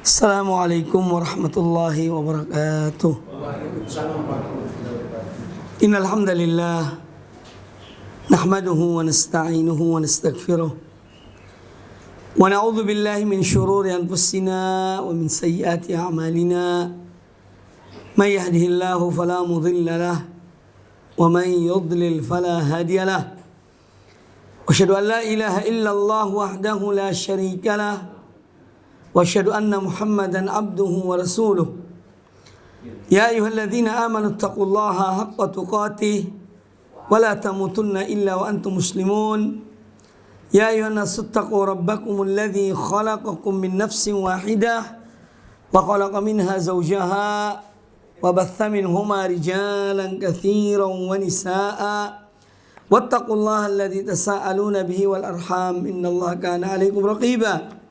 Assalamualaikum warahmatullahi wabarakatuh. Innal hamdalillah nahmaduhu wa nasta'inuhu wa nastaghfiruh wa na'udzu billahi min shururi anfusina wa min sayyiati a'malina. May yahdihillahu fala mudilla lahu wa may yudlil fala hadiya lahu. Wa asyhadu an la ilaha illallah wahdahu la syarika lahu wa asyhadu anna Muhammadan abduhu wa rasuluh. Ya ayyuhalladzina amanu taqullaha haqqa tuqatih wa la tamutunna illa wa antum muslimun. Ya ayyuhan nasu taqu rabbakumul ladzi khalaqakum min nafsin wahidah wa khalaqa minha zawjaha wa batha minhuma rijalan katsiran wa nisaa'a. Wattaqullaha alladzi tasaaluna bihi wal arham innallaha kana 'alaikum raqiba.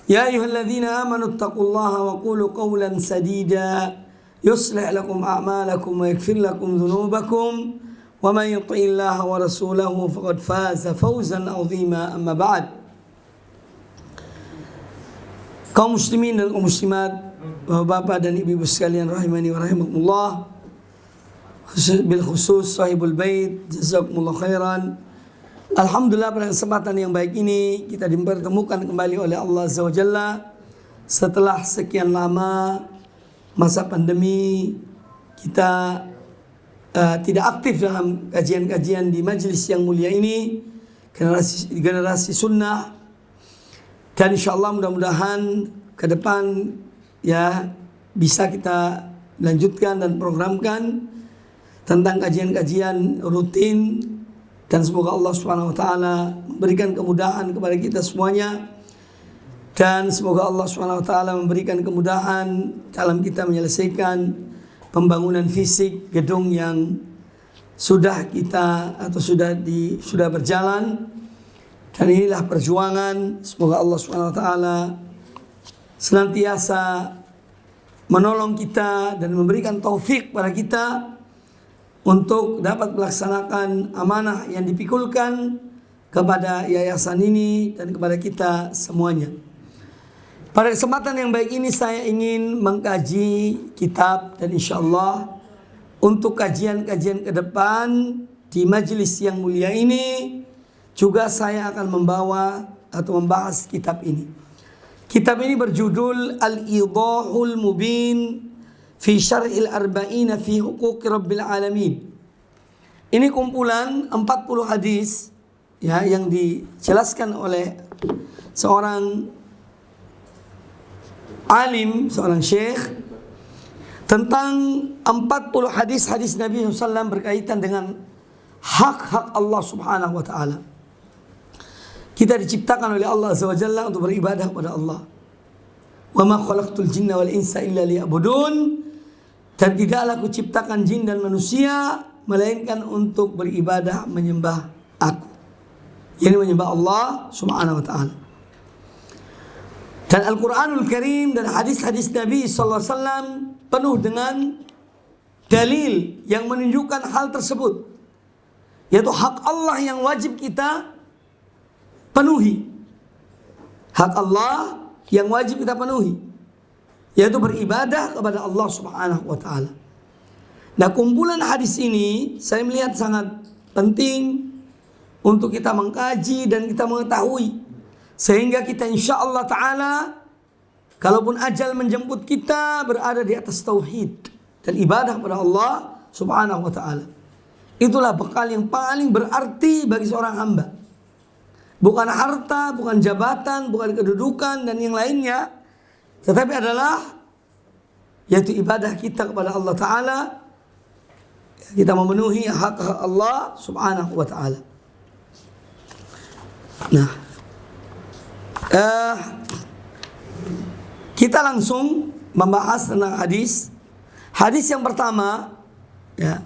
Ya ayyuhalladzina amanu taqullaha wa qulu qawlan sadida yuslih lakum a'malakum wa yaghfir lakum dhunubakum wa man yuti'illaha wa rasulahu faqad faza fawzan 'azima. Amma ba'd. Kaum muslimin dan kaum muslimat, bapak dan ibu-ibu sekalian rahimani wa rahimakumullah, bil khusus sahibul bait, jazakumullah khairan. Alhamdulillah, pada kesempatan yang baik ini kita dipertemukan kembali oleh Allah Azza wa Jalla setelah sekian lama masa pandemi. Kita tidak aktif dalam kajian-kajian di majelis yang mulia ini, generasi sunnah, dan insyaallah mudah-mudahan ke depan ya bisa kita lanjutkan dan programkan tentang kajian-kajian rutin. Dan semoga Allah Subhanahu wa taala memberikan kemudahan kepada kita semuanya, dan semoga Allah Subhanahu wa taala memberikan kemudahan dalam kita menyelesaikan pembangunan fisik gedung yang sudah berjalan. Dan inilah perjuangan. Semoga Allah Subhanahu wa taala senantiasa menolong kita dan memberikan taufik pada kita untuk dapat melaksanakan amanah yang dipikulkan kepada yayasan ini dan kepada kita semuanya. Pada kesempatan yang baik ini saya ingin mengkaji kitab, dan insyaallah untuk kajian-kajian ke depan di majelis yang mulia ini juga saya akan membawa atau membahas kitab ini. Kitab ini berjudul Al-Idahul Mubin fi Syarhil Arba'ina fi Huquqi Rabbil Alamin. Ini kumpulan 40 hadis ya yang dijelaskan oleh seorang alim, seorang syekh, tentang 40 hadis-hadis Nabi SAW berkaitan dengan hak-hak Allah Subhanahu wa taala. Kita diciptakan oleh Allah Azza wa Jalla untuk beribadah kepada Allah. Wa ma khalaqtul jinna wal insa illa liya'budun. Dan tidaklah kuciptakan jin dan manusia melainkan untuk beribadah menyembah aku, yakni menyembah Allah Subhanahu wa taala. Dan Al-Quranul Karim dan hadis-hadis Nabi SAW penuh dengan dalil yang menunjukkan hal tersebut, yaitu hak Allah yang wajib kita penuhi. Hak Allah yang wajib kita penuhi, yaitu beribadah kepada Allah Subhanahu wa taala. Nah, kumpulan hadis ini saya melihat sangat penting untuk kita mengkaji dan kita mengetahui, sehingga kita insyaallah taala kalaupun ajal menjemput kita berada di atas tauhid dan ibadah kepada Allah Subhanahu wa taala. Itulah bekal yang paling berarti bagi seorang hamba. Bukan harta, bukan jabatan, bukan kedudukan dan yang lainnya, tetapi adalah yaitu ibadah kita kepada Allah Ta'ala. Kita memenuhi hak Allah Subhanahu wa Ta'ala. Nah, kita langsung membahas tentang hadis. Hadis yang pertama, ya,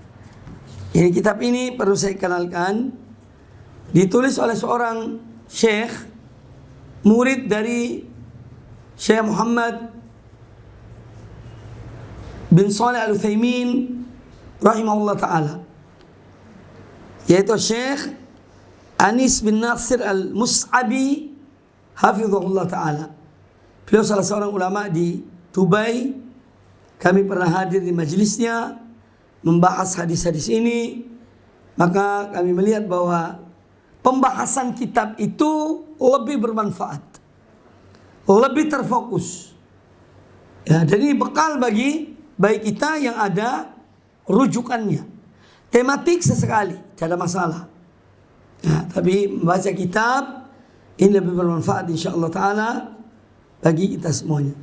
ini kitab ini perlu saya kenalkan, ditulis oleh seorang syekh, murid dari Syekh Muhammad bin Shalih Al-Utsaimin rahimahullah ta'ala, yaitu Syekh Anis bin Nasir Al-Mus'abi hafizahullah ta'ala. Beliau salah seorang ulama di Dubai. Kami pernah hadir di majelisnya membahas hadis-hadis ini. Maka kami melihat bahwa pembahasan kitab itu lebih bermanfaat, lebih terfokus. Ya, jadi bekal bagi kita yang ada rujukannya. Tematik sesekali, tidak ada masalah. Ya, tapi membaca kitab ini lebih bermanfaat insyaallah taala bagi kita semuanya.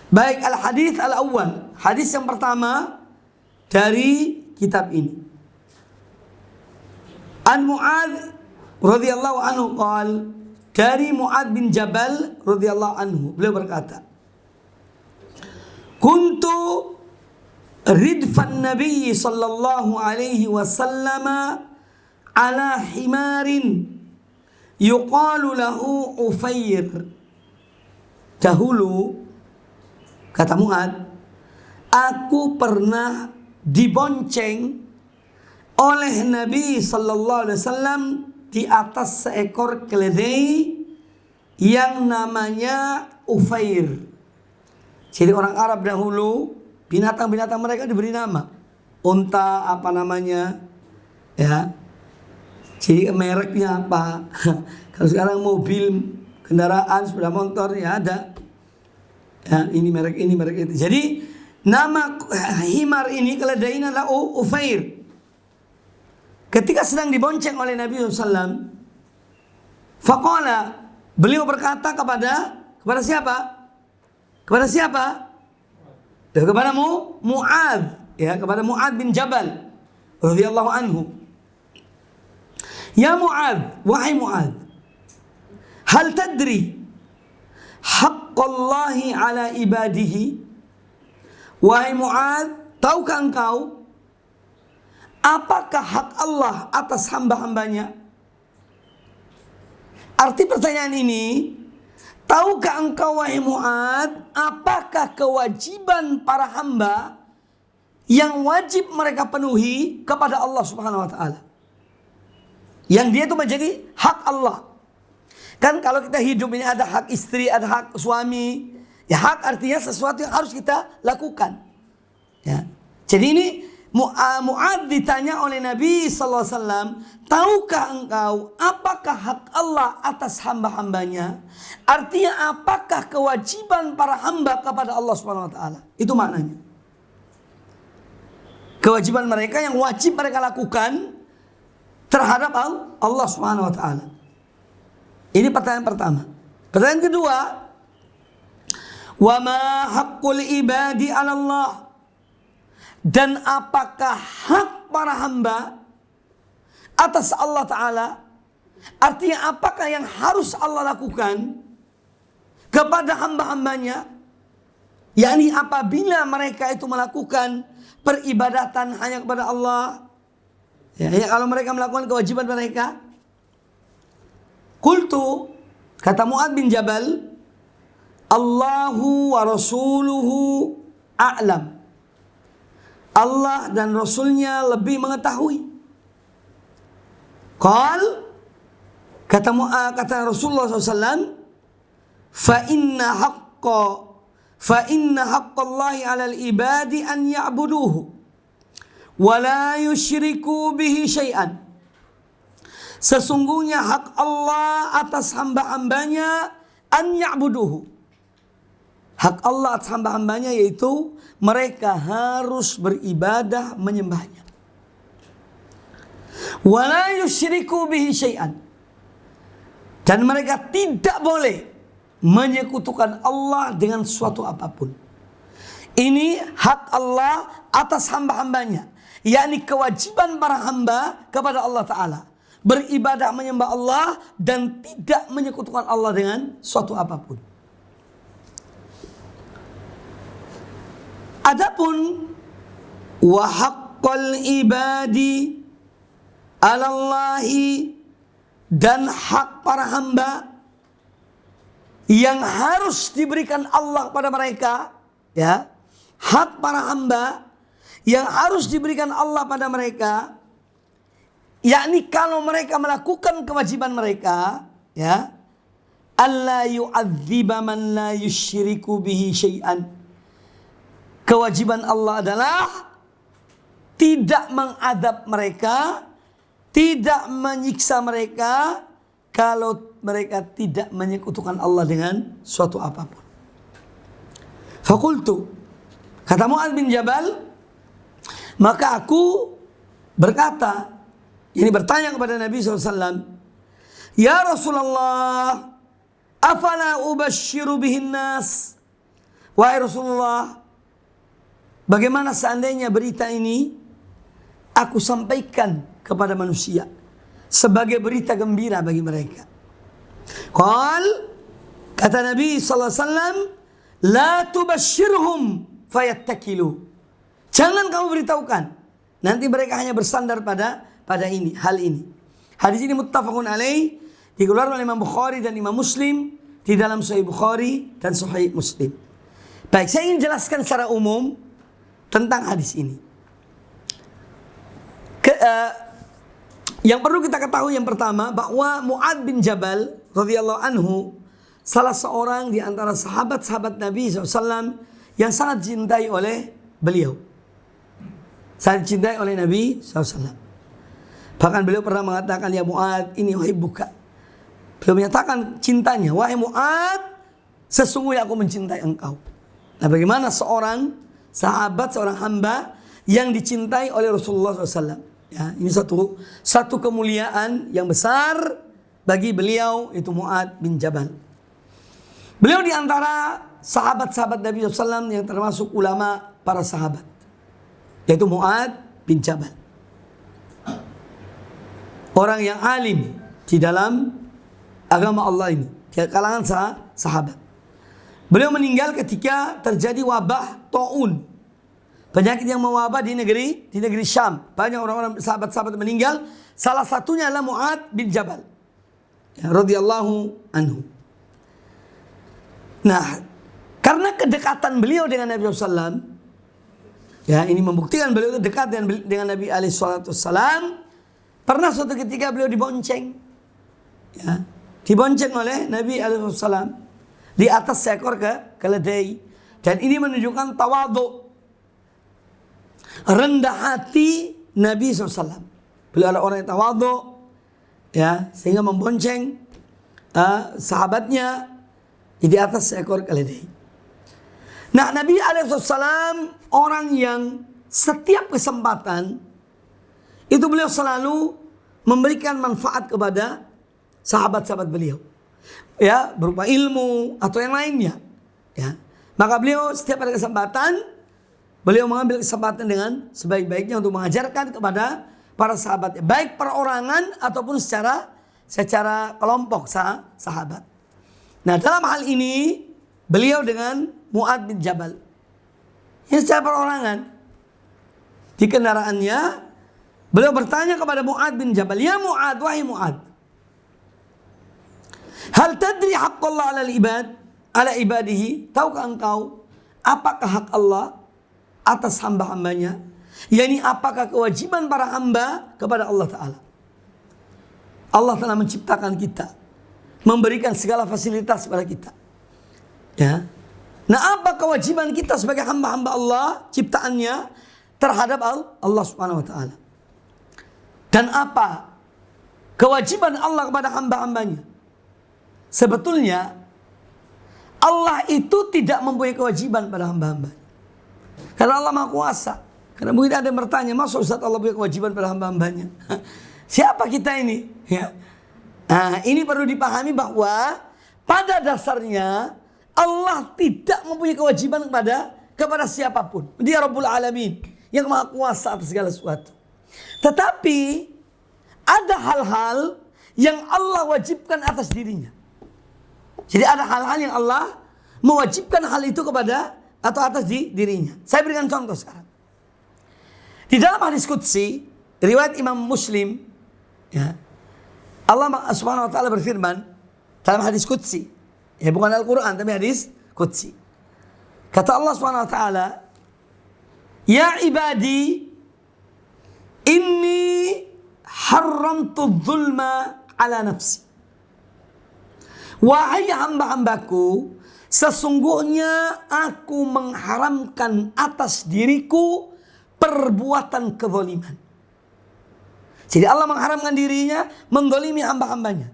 Baik, al-hadits al-awwal. Hadis yang pertama dari kitab ini. An Mu'adz radhiyallahu anhu qala, dari Mu'adz bin Jabal radhiyallahu anhu, beliau berkata, kuntu ridfan Nabi sallallahu alaihi wasallam ala himarin yuqalu lahu Ufair. Dahulu, kata Mu'adz, aku pernah dibonceng oleh Nabi sallallahu alaihi wasallam di atas seekor keledai yang namanya Ufair. Jadi orang Arab dahulu, binatang-binatang mereka diberi nama. Unta apa namanya? Ya. Jadi mereknya apa? Kalau sekarang mobil, kendaraan, sepeda motor ya ada. Ya, ini merek itu. Jadi nama himar ini, keledai ini adalah Ufair. Ketika sedang dibonceng oleh Nabi SAW, faqala, beliau berkata kepada siapa? Kepada siapa? Kepada Mu'adz, ya, kepada Mu'adz bin Jabal radhiyallahu anhu. Ya Mu'adz, wahai Mu'adz, hal tadri haqqallahi ala ibadihi? Wahai Mu'adz, tahukah engkau apakah hak Allah atas hamba-hambanya? Arti pertanyaan ini, tahukah engkau wahai Mu'adz, apakah kewajiban para hamba yang wajib mereka penuhi kepada Allah Subhanahu wa taala? Yang dia itu menjadi hak Allah. Kan kalau kita hidup ini ada hak istri, ada hak suami. Ya, hak artinya sesuatu yang harus kita lakukan. Ya. Jadi ini Mu'adz ditanya oleh Nabi sallallahu alaihi wasallam, tahukah engkau apakah hak Allah atas hamba-hambanya? Artinya apakah kewajiban para hamba kepada Allah Subhanahu wa taala? Itu maknanya. Kewajiban mereka yang wajib mereka lakukan terhadap Allah Subhanahu wa taala. Ini pertanyaan pertama. Pertanyaan kedua, wa ma haqqul ibadi 'ala Allah? Dan apakah hak para hamba atas Allah Ta'ala? Artinya apakah yang harus Allah lakukan kepada hamba-hambanya? yakni apabila mereka itu melakukan peribadatan hanya kepada Allah, ya, kalau mereka melakukan kewajiban mereka. Qultu, kata Mu'adz bin Jabal, Allahu wa rasuluhu a'lam. Allah dan Rasulnya lebih mengetahui. Qal, kata Rasulullah SAW, fa inna haqqallahi 'alal ibadi an ya'buduhu wa la yusyriku bihi syai'an. Sesungguhnya hak Allah atas hamba-hambanya an ya'buduhu. Hak Allah atas hamba-hambanya yaitu mereka harus beribadah menyembahnya. Wa la yusyriku bihi syai'an. Dan mereka tidak boleh menyekutukan Allah dengan suatu apapun. Ini hak Allah atas hamba-hambanya, yakni kewajiban para hamba kepada Allah Ta'ala, beribadah menyembah Allah dan tidak menyekutukan Allah dengan suatu apapun. Adapun wa haqqal ibadi 'alallahi, dan hak para hamba yang harus diberikan Allah pada mereka, ya, hak para hamba yang harus diberikan Allah pada mereka, yakni kalau mereka melakukan kewajiban mereka, ya, alla yu'adziba man la yusyriku bihi syai'an. Kewajiban Allah adalah tidak mengadab mereka, tidak menyiksa mereka kalau mereka tidak menyekutukan Allah dengan suatu apapun. Fakultu, kata Mu'adz bin Jabal, maka aku berkata, ini bertanya kepada Nabi SAW, ya Rasulullah, afala ubashiru bihin nas. Wahai Rasulullah, bagaimana seandainya berita ini aku sampaikan kepada manusia sebagai berita gembira bagi mereka. Kata Nabi SAW, la tubashirhum fayattakilu. Jangan kamu beritahukan, nanti mereka hanya bersandar pada hal ini. Hadis ini muttafaqun alaih, dikeluarkan oleh Imam Bukhari dan Imam Muslim di dalam Sahih Bukhari dan Sahih Muslim. Baik, saya ingin jelaskan secara umum tentang hadis ini. Yang perlu kita ketahui yang pertama, bahwa Mu'adz bin Jabal radhiyallahu anhu salah seorang di antara sahabat-sahabat Nabi SAW yang sangat dicintai oleh beliau, sangat dicintai oleh Nabi SAW. Bahkan beliau pernah mengatakan, ya Mu'adz, ini uhibbuka. Beliau menyatakan cintanya, wahai Mu'adz, sesungguhnya aku mencintai engkau. Nah, bagaimana seorang sahabat, seorang hamba yang dicintai oleh Rasulullah SAW? Ya, ini satu kemuliaan yang besar bagi beliau, itu Mu'adz bin Jabal. Beliau di antara sahabat-sahabat Nabi SAW yang termasuk ulama para sahabat, yaitu Mu'adz bin Jabal. Orang yang alim di dalam agama Allah ini, di kalangan sahabat. Beliau meninggal ketika terjadi wabah taun, penyakit yang mewabah di negeri Syam. Banyak orang-orang sahabat-sahabat meninggal. Salah satunya adalah Mu'adz bin Jabal, ya, radhiyallahu anhu. Nah, karena kedekatan beliau dengan Nabi SAW, ya, ini membuktikan beliau dekat dengan Nabi SAW. Pernah suatu ketika beliau dibonceng, ya, dibonceng oleh Nabi SAW di atas seekor keledai. Dan ini menunjukkan tawadhu, rendah hati Nabi SAW. Beliau adalah orang yang tawadhu, ya, sehingga membonceng sahabatnya di atas seekor keledai. Nah, Nabi SAW orang yang setiap kesempatan itu beliau selalu memberikan manfaat kepada sahabat-sahabat beliau, ya, berupa ilmu atau yang lainnya, ya. Maka beliau setiap ada kesempatan, beliau mengambil kesempatan dengan sebaik-baiknya untuk mengajarkan kepada para sahabatnya, baik perorangan ataupun secara kelompok sahabat. Nah, dalam hal ini beliau dengan Mu'adz bin Jabal, ini secara perorangan. Di kendaraannya beliau bertanya kepada Mu'adz bin Jabal, ya Mu'adz, wahai Mu'adz, hal tadri haqqallah ala ibadihi? Tahukah engkau apakah hak Allah atas hamba-hambanya? Yani apakah kewajiban para hamba kepada Allah Ta'ala? Allah telah menciptakan kita, memberikan segala fasilitas kepada kita, ya. Nah, apa kewajiban kita sebagai hamba-hamba Allah, ciptaannya, terhadap Allah Subhanahu wa Ta'ala? Dan apa kewajiban Allah kepada hamba-hambanya? Sebetulnya Allah itu tidak mempunyai kewajiban pada hamba-hambanya, karena Allah Maha Kuasa. Karena mungkin ada yang bertanya, masa Ustaz Allah punya kewajiban pada hamba-hambanya? Siapa kita ini? Ya. Nah, ini perlu dipahami bahwa pada dasarnya Allah tidak mempunyai kewajiban kepada siapapun. Dia Rabbul Alamin, yang Maha Kuasa atas segala sesuatu. Tetapi ada hal-hal yang Allah wajibkan atas dirinya. Jadi ada hal-hal yang Allah mewajibkan hal itu kepada atau atas dirinya. Saya berikan contoh sekarang. Di dalam hadis qudsi riwayat Imam Muslim, ya, Allah Subhanahu wa Ta'ala berfirman dalam hadis qudsi, ya, bukan Al-Quran tapi hadis qudsi. Kata Allah Subhanahu wa Ta'ala, ya ibadi inni haramtu dzulma ala nafsi Wahai hamba-hambaku, sesungguhnya aku mengharamkan atas diriku perbuatan kezaliman. Jadi Allah mengharamkan dirinya menzalimi hamba-hambanya.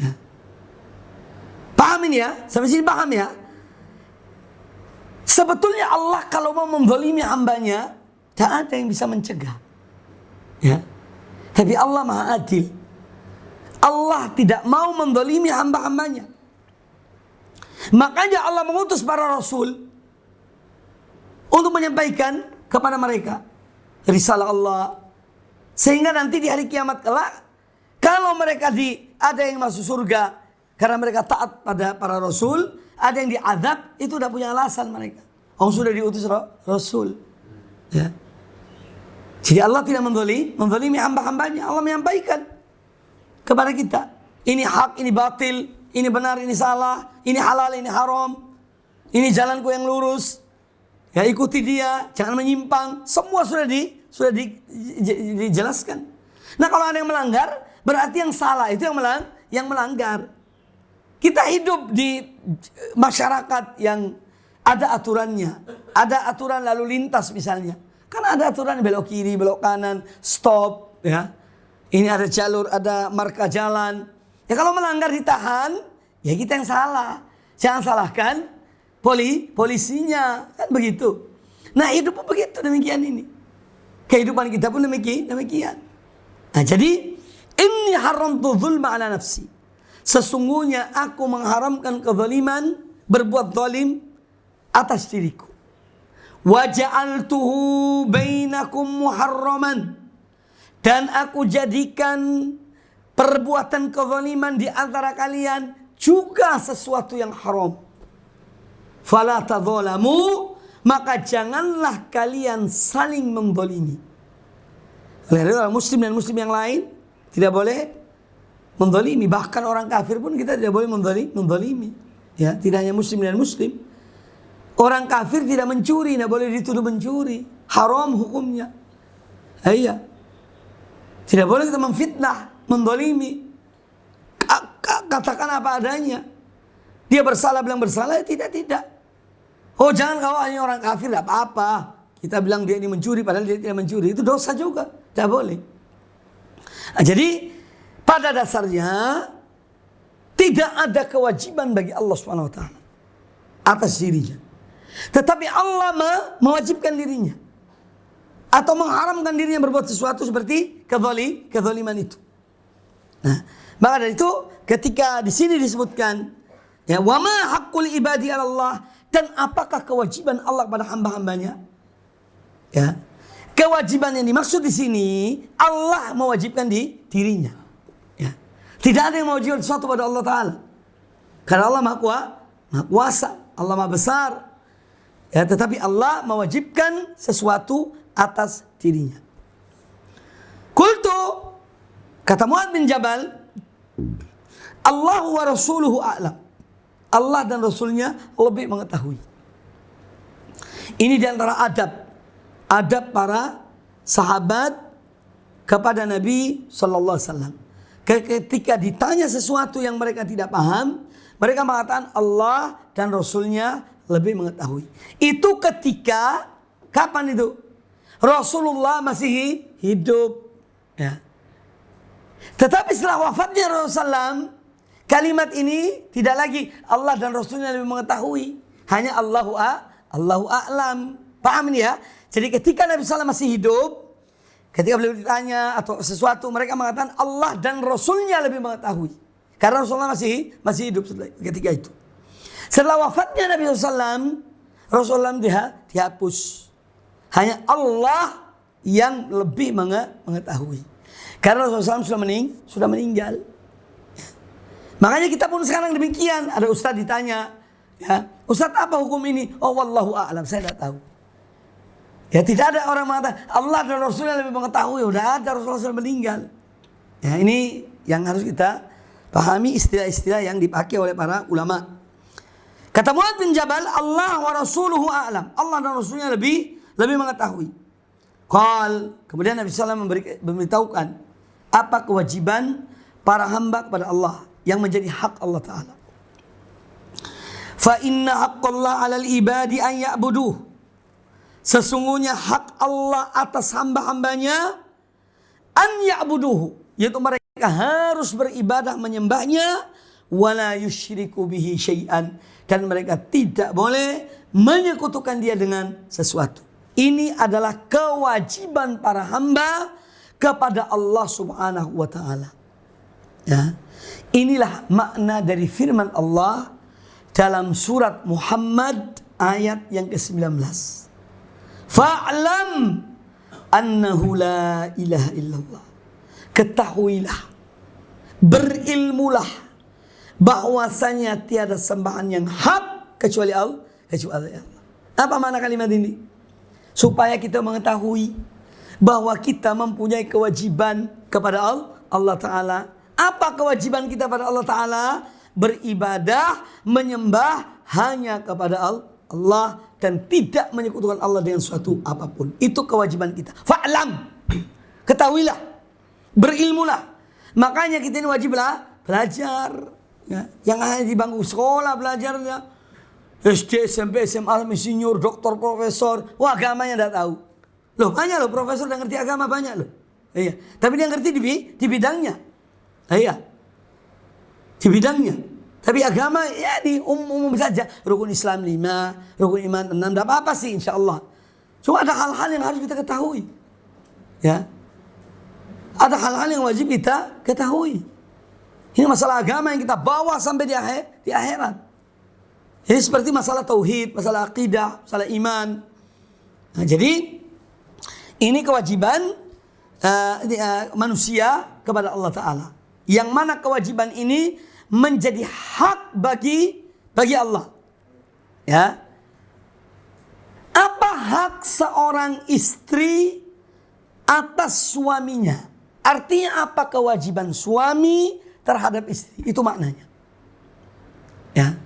Ya. Paham ini ya? Sampai sini paham ya? Sebetulnya Allah kalau mau menzalimi hambanya, tak ada yang bisa mencegah. Ya. Tapi Allah Maha Adil. Allah tidak mau menzalimi hamba-hambanya. Makanya Allah mengutus para rasul untuk menyampaikan kepada mereka risalah Allah. Sehingga nanti di hari kiamat kelak, kalau mereka ada yang masuk surga karena mereka taat pada para rasul, ada yang diazab, itu udah punya alasan mereka. Oh, sudah diutus rasul. Ya. Jadi Allah tidak menzalimi hamba-hambanya. Allah menyampaikan kepada kita, ini hak, ini batil, ini benar, ini salah, ini halal, ini haram, ini jalanku yang lurus. Ya, ikuti dia, jangan menyimpang. Semua sudah dijelaskan. Nah, kalau ada yang melanggar, berarti yang salah itu yang melanggar. Kita hidup di masyarakat yang ada aturannya, ada aturan lalu lintas misalnya. Karena ada aturan belok kiri, belok kanan, stop, ya. Ini ada jalur, ada marka jalan. Ya kalau melanggar ditahan, ya kita yang salah. Jangan salahkan polisinya, kan begitu. Nah, hidup pun begitu, demikian ini. Kehidupan kita pun demikian. Nah, jadi inni haramtu dzulma ala nafsi. Sesungguhnya aku mengharamkan kezaliman, berbuat zalim atas diriku. Wa ja'altuhu bainakum muharraman. Dan aku jadikan perbuatan kezaliman di antara kalian juga sesuatu yang haram. Fala tadzalamu, maka janganlah kalian saling menzalimi. Oleh muslim dan muslim yang lain tidak boleh menzalimi. Bahkan orang kafir pun kita tidak boleh menzalimi. Ya, tidak hanya muslim dan muslim. Orang kafir tidak mencuri, tidak boleh dituduh mencuri. Haram hukumnya. Iya. Tidak boleh kita memfitnah, menzalimi. Katakan apa adanya. Dia bersalah, bilang bersalah, tidak. Oh, jangan kau hanya orang kafir, tidak apa-apa. Kita bilang dia ini mencuri, padahal dia tidak mencuri. Itu dosa juga, tidak boleh. Nah, jadi pada dasarnya tidak ada kewajiban bagi Allah SWT atas dirinya. Tetapi Allah mewajibkan dirinya atau mengharamkan dirinya berbuat sesuatu seperti kezaliman itu. Nah, maka dari itu ketika di sini disebutkan ya wa ma haqqul ibadi 'ala Allah, dan apakah kewajiban Allah pada hamba-hambanya? Ya. Kewajiban yang dimaksud di sini Allah mewajibkan di dirinya. Ya. Tidak ada yang mewajibkan sesuatu pada Allah Ta'ala. Karena Allah Maha Kuasa, Allah Maha Besar. Ya, tetapi Allah mewajibkan sesuatu atas dirinya. Qultu, kata Mu'adz bin Jabal, Allah wa rasuluhu a'lam. Allah dan Rasulnya lebih mengetahui. Ini di antara adab para sahabat kepada Nabi Sallallahu Alaihi Wasallam. Ketika ditanya sesuatu yang mereka tidak paham, mereka mengatakan Allah dan Rasulnya lebih mengetahui. Itu ketika kapan itu? Rasulullah masih hidup. Ya. Tetapi setelah wafatnya Rasulullah, kalimat ini tidak lagi Allah dan Rasulnya lebih mengetahui. Hanya Allahu a'lam. Paham ini ya? Jadi ketika Nabi SAW masih hidup, ketika beliau ditanya atau sesuatu, mereka mengatakan Allah dan Rasulnya lebih mengetahui. Karena Rasulullah masih hidup ketika itu. Setelah wafatnya Nabi SAW, Rasulullah dihapus. Hanya Allah yang lebih mengetahui. Karena Rasulullah SAW sudah meninggal. Makanya kita pun sekarang demikian. Ada ustaz ditanya, ya, ustaz apa hukum ini? Oh, wallahu a'lam, saya tidak tahu. Ya, tidak ada orang mengatakan Allah dan Rasulnya lebih mengetahui. Sudah ada, Rasulullah SAW meninggal. Ya, ini yang harus kita pahami, istilah-istilah yang dipakai oleh para ulama. Kata Mu'adz bin Jabal, Allah wa rasuluhu a'lam. Allah dan Rasulnya lebih mengetahui. Kemudian Nabi SAW memberitahukan apa kewajiban para hamba kepada Allah yang menjadi hak Allah Ta'ala. Fa inna haqqallah 'alal ibadi an ya'buduh. Sesungguhnya hak Allah atas hamba-hambanya an ya'buduhu, yaitu mereka harus beribadah menyembahnya, wala yusyriku bihi syai'an, dan mereka tidak boleh menyekutukan dia dengan sesuatu. Ini adalah kewajiban para hamba kepada Allah Subhanahu wa taala. Ya. Inilah makna dari firman Allah dalam surat Muhammad ayat yang ke-19. Fa'lam annahu la ilaha illallah. Ketahuilah, berilmulah bahwasanya tiada sembahan yang hak kecuali Allah. Apa makna kalimat ini? Supaya kita mengetahui bahwa kita mempunyai kewajiban kepada Allah Ta'ala. Apa kewajiban kita pada Allah Ta'ala? Beribadah, menyembah hanya kepada Allah dan tidak menyekutukan Allah dengan suatu apapun. Itu kewajiban kita. Fa'lam, ketahuilah, berilmulah. Makanya kita ini wajiblah belajar. Ya. Yang hanya di bangku sekolah belajarnya, SD, SMP, SMA, insinyur, doktor, profesor. Wah, agamanya tidak tahu. Loh, banyak loh profesor yang ngerti agama, banyak loh. Iya. Tapi dia ngerti di bidangnya. Iya. Di bidangnya. Tapi agama ya di umum saja. Rukun Islam 5, rukun iman 6, tidak apa-apa sih insya Allah. Cuma ada hal-hal yang harus kita ketahui. Ya. Ada hal-hal yang wajib kita ketahui. Ini masalah agama yang kita bawa sampai di akhirat. Ini seperti masalah tauhid, masalah akidah, masalah iman. Nah, jadi ini kewajiban manusia kepada Allah Ta'ala. Yang mana kewajiban ini menjadi hak bagi Allah. Ya. Apa hak seorang istri atas suaminya? Artinya apa kewajiban suami terhadap istri? Itu maknanya. Ya.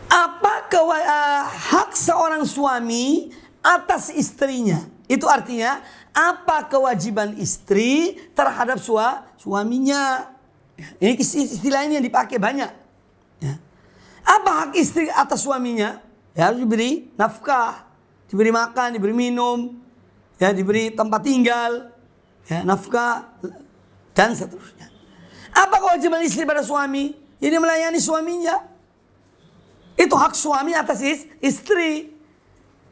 Apa hak seorang suami atas istrinya? Itu artinya apa kewajiban istri terhadap suaminya? Ini istilah ini yang dipakai banyak. Ya. Apa hak istri atas suaminya? Ya, harus diberi nafkah, diberi makan, diberi minum, ya, diberi tempat tinggal, ya, nafkah dan seterusnya. Apa kewajiban istri pada suami? Ini melayani suaminya. Itu hak suami atas istri.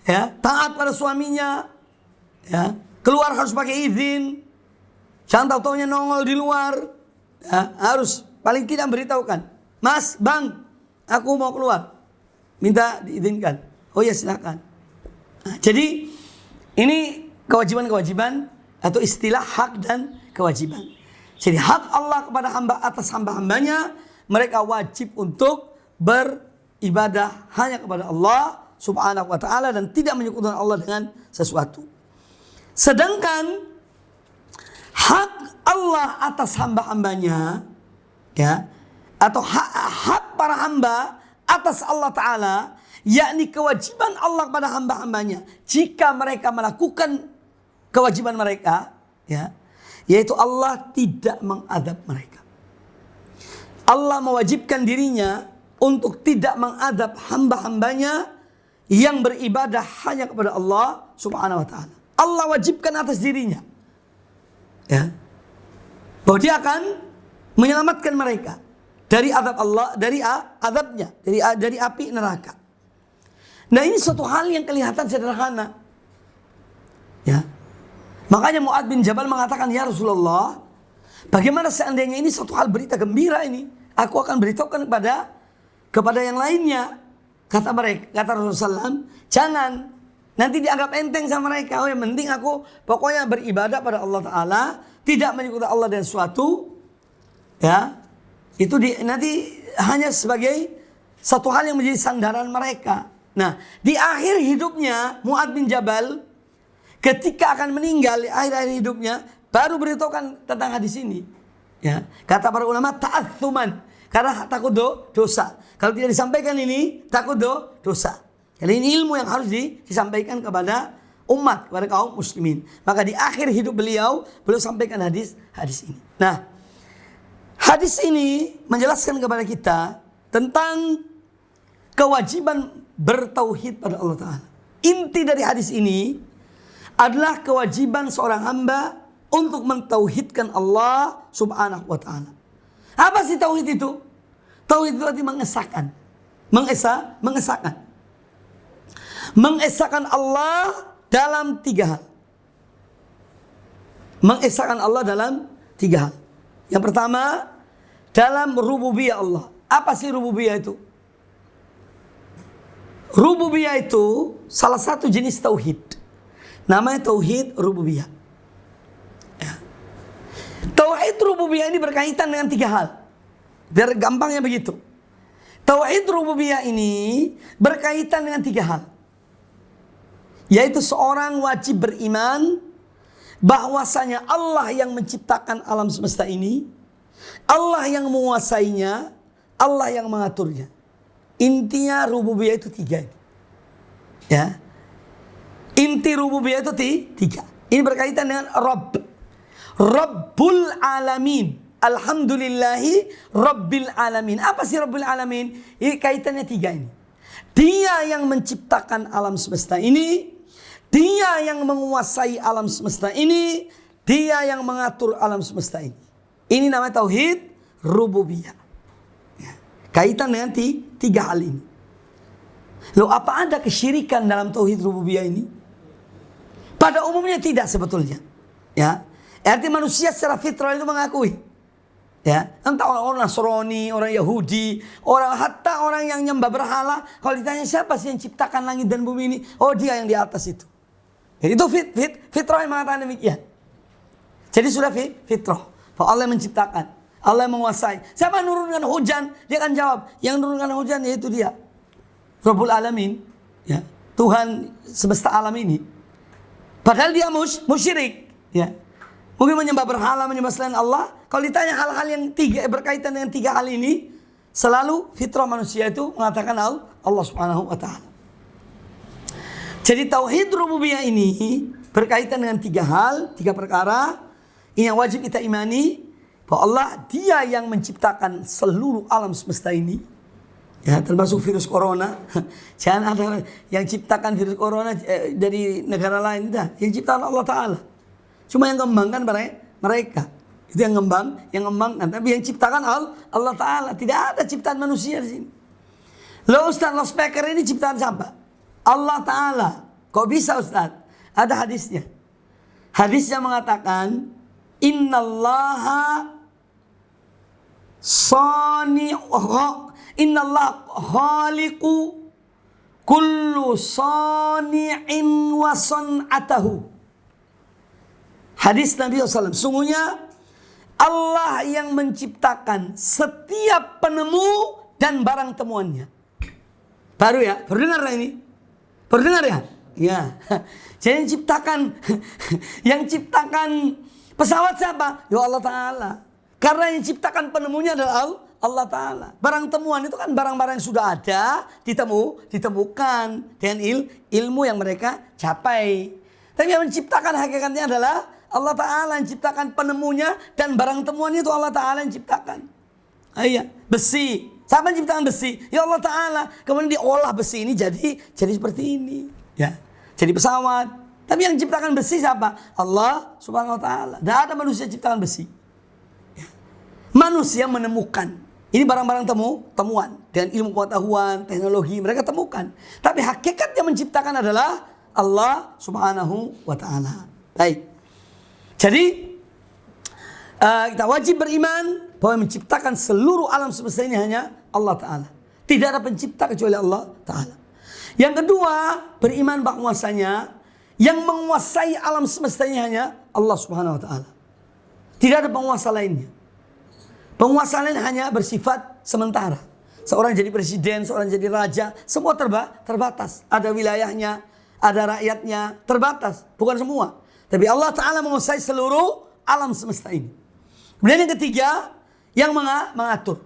Ya, taat pada suaminya. Ya, keluar harus pakai izin. Jangan tahu-taunya nongol di luar. Ya, harus paling tidak beritahukan. Mas, bang, aku mau keluar. Minta diizinkan. Oh ya silakan. Nah, jadi ini kewajiban-kewajiban atau istilah hak dan kewajiban. Jadi hak Allah kepada hamba atas hamba-hambanya, mereka wajib untuk beribadah hanya kepada Allah Subhanahu wa taala dan tidak menyekutukan Allah dengan sesuatu. Sedangkan hak Allah atas hamba-hambanya, ya, atau hak para hamba atas Allah Ta'ala, yakni kewajiban Allah pada hamba-hambanya jika mereka melakukan kewajiban mereka, ya, yaitu Allah tidak mengadab mereka. Allah mewajibkan dirinya untuk tidak mengadab hamba-hambanya yang beribadah hanya kepada Allah Subhanahu wa taala. Allah wajibkan atas dirinya, ya, bahwa dia akan menyelamatkan mereka dari azab Allah, dari azabnya, dari api neraka. Nah, ini suatu hal yang kelihatan sederhana. Ya. Makanya Mu'adz bin Jabal mengatakan, "Ya Rasulullah, bagaimana seandainya ini suatu hal berita gembira ini? Aku akan beritahukan kepada yang lainnya." Kata Rasulullah SAW, "Jangan, nanti dianggap enteng sama mereka. Oh, yang penting aku pokoknya beribadah pada Allah Ta'ala, tidak menyekutukan Allah dengan suatu, ya, itu nanti hanya sebagai satu hal yang menjadi sandaran mereka." Nah, di akhir hidupnya Mu'adz bin Jabal, ketika akan meninggal di akhir hidupnya, baru beritahukan tentang hadis ini. Ya, kata para ulama, ta'atsuman, karena takut dosa. Kalau tidak disampaikan ini, takut dosa. Jadi ini ilmu yang harus disampaikan kepada umat, kepada kaum muslimin. Maka di akhir hidup beliau sampaikan hadis ini. Nah, Hadis ini menjelaskan kepada kita tentang kewajiban bertauhid pada Allah Ta'ala. Inti dari hadis ini adalah kewajiban seorang hamba untuk mentauhidkan Allah Subhanahu wa Ta'ala. Apa sih tauhid itu? Tauhid itu arti mengesahkan. Mengesahkan. Mengesahkan Allah dalam 3 hal. Mengesahkan Allah dalam 3 hal. Yang pertama, dalam rububiyah Allah. Apa sih rububiyah itu? Rububiyah itu salah satu jenis tauhid. Namanya tauhid rububiyah. Ya. Tauhid rububiyah ini berkaitan dengan 3 hal. Biar gampangnya begitu. Tauhid rububiyah ini berkaitan dengan 3 hal. Yaitu seorang wajib beriman bahwasanya Allah yang menciptakan alam semesta ini, Allah yang menguasainya, Allah yang mengaturnya. Intinya rububiyah itu 3. Ya. Inti rububiyah itu 3. Ini berkaitan dengan Rabb. Rabbul Alamin. Alhamdulillahi Rabbil Alamin. Apa sih Rabbil Alamin? Ini kaitannya 3 ini. Dia yang menciptakan alam semesta ini, Dia yang menguasai alam semesta ini, Dia yang mengatur alam semesta ini. Ini namanya tauhid rububiyah. Ya. Kaitan dengan 3 hal ini. Loh, apa ada kesyirikan dalam tauhid rububiyah ini? Pada umumnya tidak sebetulnya. Ya. Arti manusia secara fitrah itu mengakui. Ya, entah orang Nasrani, orang Yahudi, hatta orang yang nyembah berhala, kalau ditanya siapa sih yang ciptakan langit dan bumi ini? Oh, Dia yang di atas itu. Jadi itu fitrah yang mengatakan demikian. Jadi sudah fitrah. Bahwa Allah yang menciptakan, Allah yang menguasai. Siapa yang menurunkan hujan? Dia akan jawab, yang menurunkan hujan yaitu Dia. Rabbul Alamin, ya, Tuhan semesta alam ini. Padahal dia musyrik, ya. Mungkin menyembah berhala, menyembah selain Allah. Kalau ditanya hal-hal yang berkaitan dengan 3 hal ini, selalu fitrah manusia itu mengatakan Allah Subhanahu wa Ta'ala. Jadi tauhid rububiyah ini berkaitan dengan 3 hal, 3 perkara. Ini yang wajib kita imani, bahwa Allah Dia yang menciptakan seluruh alam semesta ini. Ya, termasuk virus corona. Jangan ada yang ciptakan virus corona dari negara lain, dah. Yang ciptakan Allah Ta'ala. Cuma yang mengembangkan mereka. Itu yang ngembangkan. Tapi yang ciptakan Allah Ta'ala. Tidak ada ciptaan manusia di sini. Lo Ustaz, lo speaker ini ciptaan siapa? Allah Ta'ala. Kok bisa Ustaz? Ada hadisnya. Hadisnya mengatakan, Innallaha khaliqu kullu sani'in wa san'atahu. Hadis Nabi SAW. Sungguhnya Allah yang menciptakan setiap penemu dan barang temuannya. Baru ya, baru dengar ini? Baru dengar ya? Ya. Jadi yang ciptakan pesawat siapa? Ya Allah Ta'ala. Karena yang ciptakan penemunya adalah Allah Ta'ala. Barang temuan itu kan barang-barang yang sudah ada, ditemukan dengan ilmu yang mereka capai. Tapi yang menciptakan hakikatnya adalah Allah Ta'ala, yang ciptakan penemunya, dan barang temuannya itu Allah Ta'ala yang ciptakan. Iya, besi. Siapa yang ciptakan besi? Ya Allah Ta'ala. Kemudian diolah besi ini jadi seperti ini. Ya, jadi pesawat. Tapi yang ciptakan besi siapa? Allah Subhanahu Wa Ta'ala. Tidak ada manusia ciptakan besi. Ya. Manusia menemukan. Ini barang-barang temuan. Dengan ilmu pengetahuan, teknologi, mereka temukan. Tapi hakikat yang menciptakan adalah Allah Subhanahu Wa Ta'ala. Baik. Jadi kita wajib beriman bahwa menciptakan seluruh alam semesta ini hanya Allah Ta'ala. Tidak ada pencipta kecuali Allah Ta'ala. Yang kedua, beriman bahwasanya yang menguasai alam semesta ini hanya Allah Subhanahu Wa Ta'ala. Tidak ada penguasa lainnya. Penguasa lain hanya bersifat sementara. Seorang jadi presiden, seorang jadi raja, semua terbatas. Ada wilayahnya, ada rakyatnya, terbatas. Bukan semua. Tapi Allah Ta'ala menguasai seluruh alam semesta ini. Kemudian yang ketiga, yang mengatur.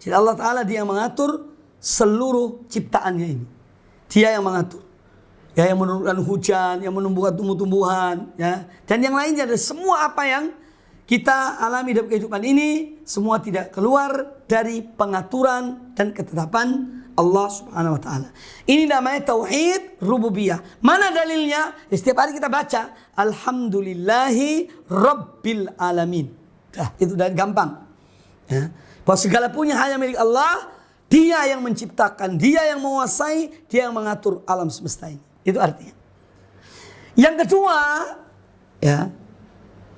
Jadi Allah Ta'ala Dia yang mengatur seluruh ciptaannya ini. Dia yang mengatur. Ya, yang menurunkan hujan, yang menumbuhkan tumbuh-tumbuhan. Ya. Dan yang lainnya, ada semua apa yang kita alami dalam kehidupan ini semua tidak keluar dari pengaturan dan ketetapan Allah Subhanahu wa taala. Ini namanya tauhid rububiyah. Mana dalilnya? Setiap hari kita baca alhamdulillahi rabbil alamin. Itu dari gampang. Ya. Bahwa segala punya hanya milik Allah, Dia yang menciptakan, Dia yang menguasai, Dia yang mengatur alam semesta ini. Itu artinya. Yang kedua, ya,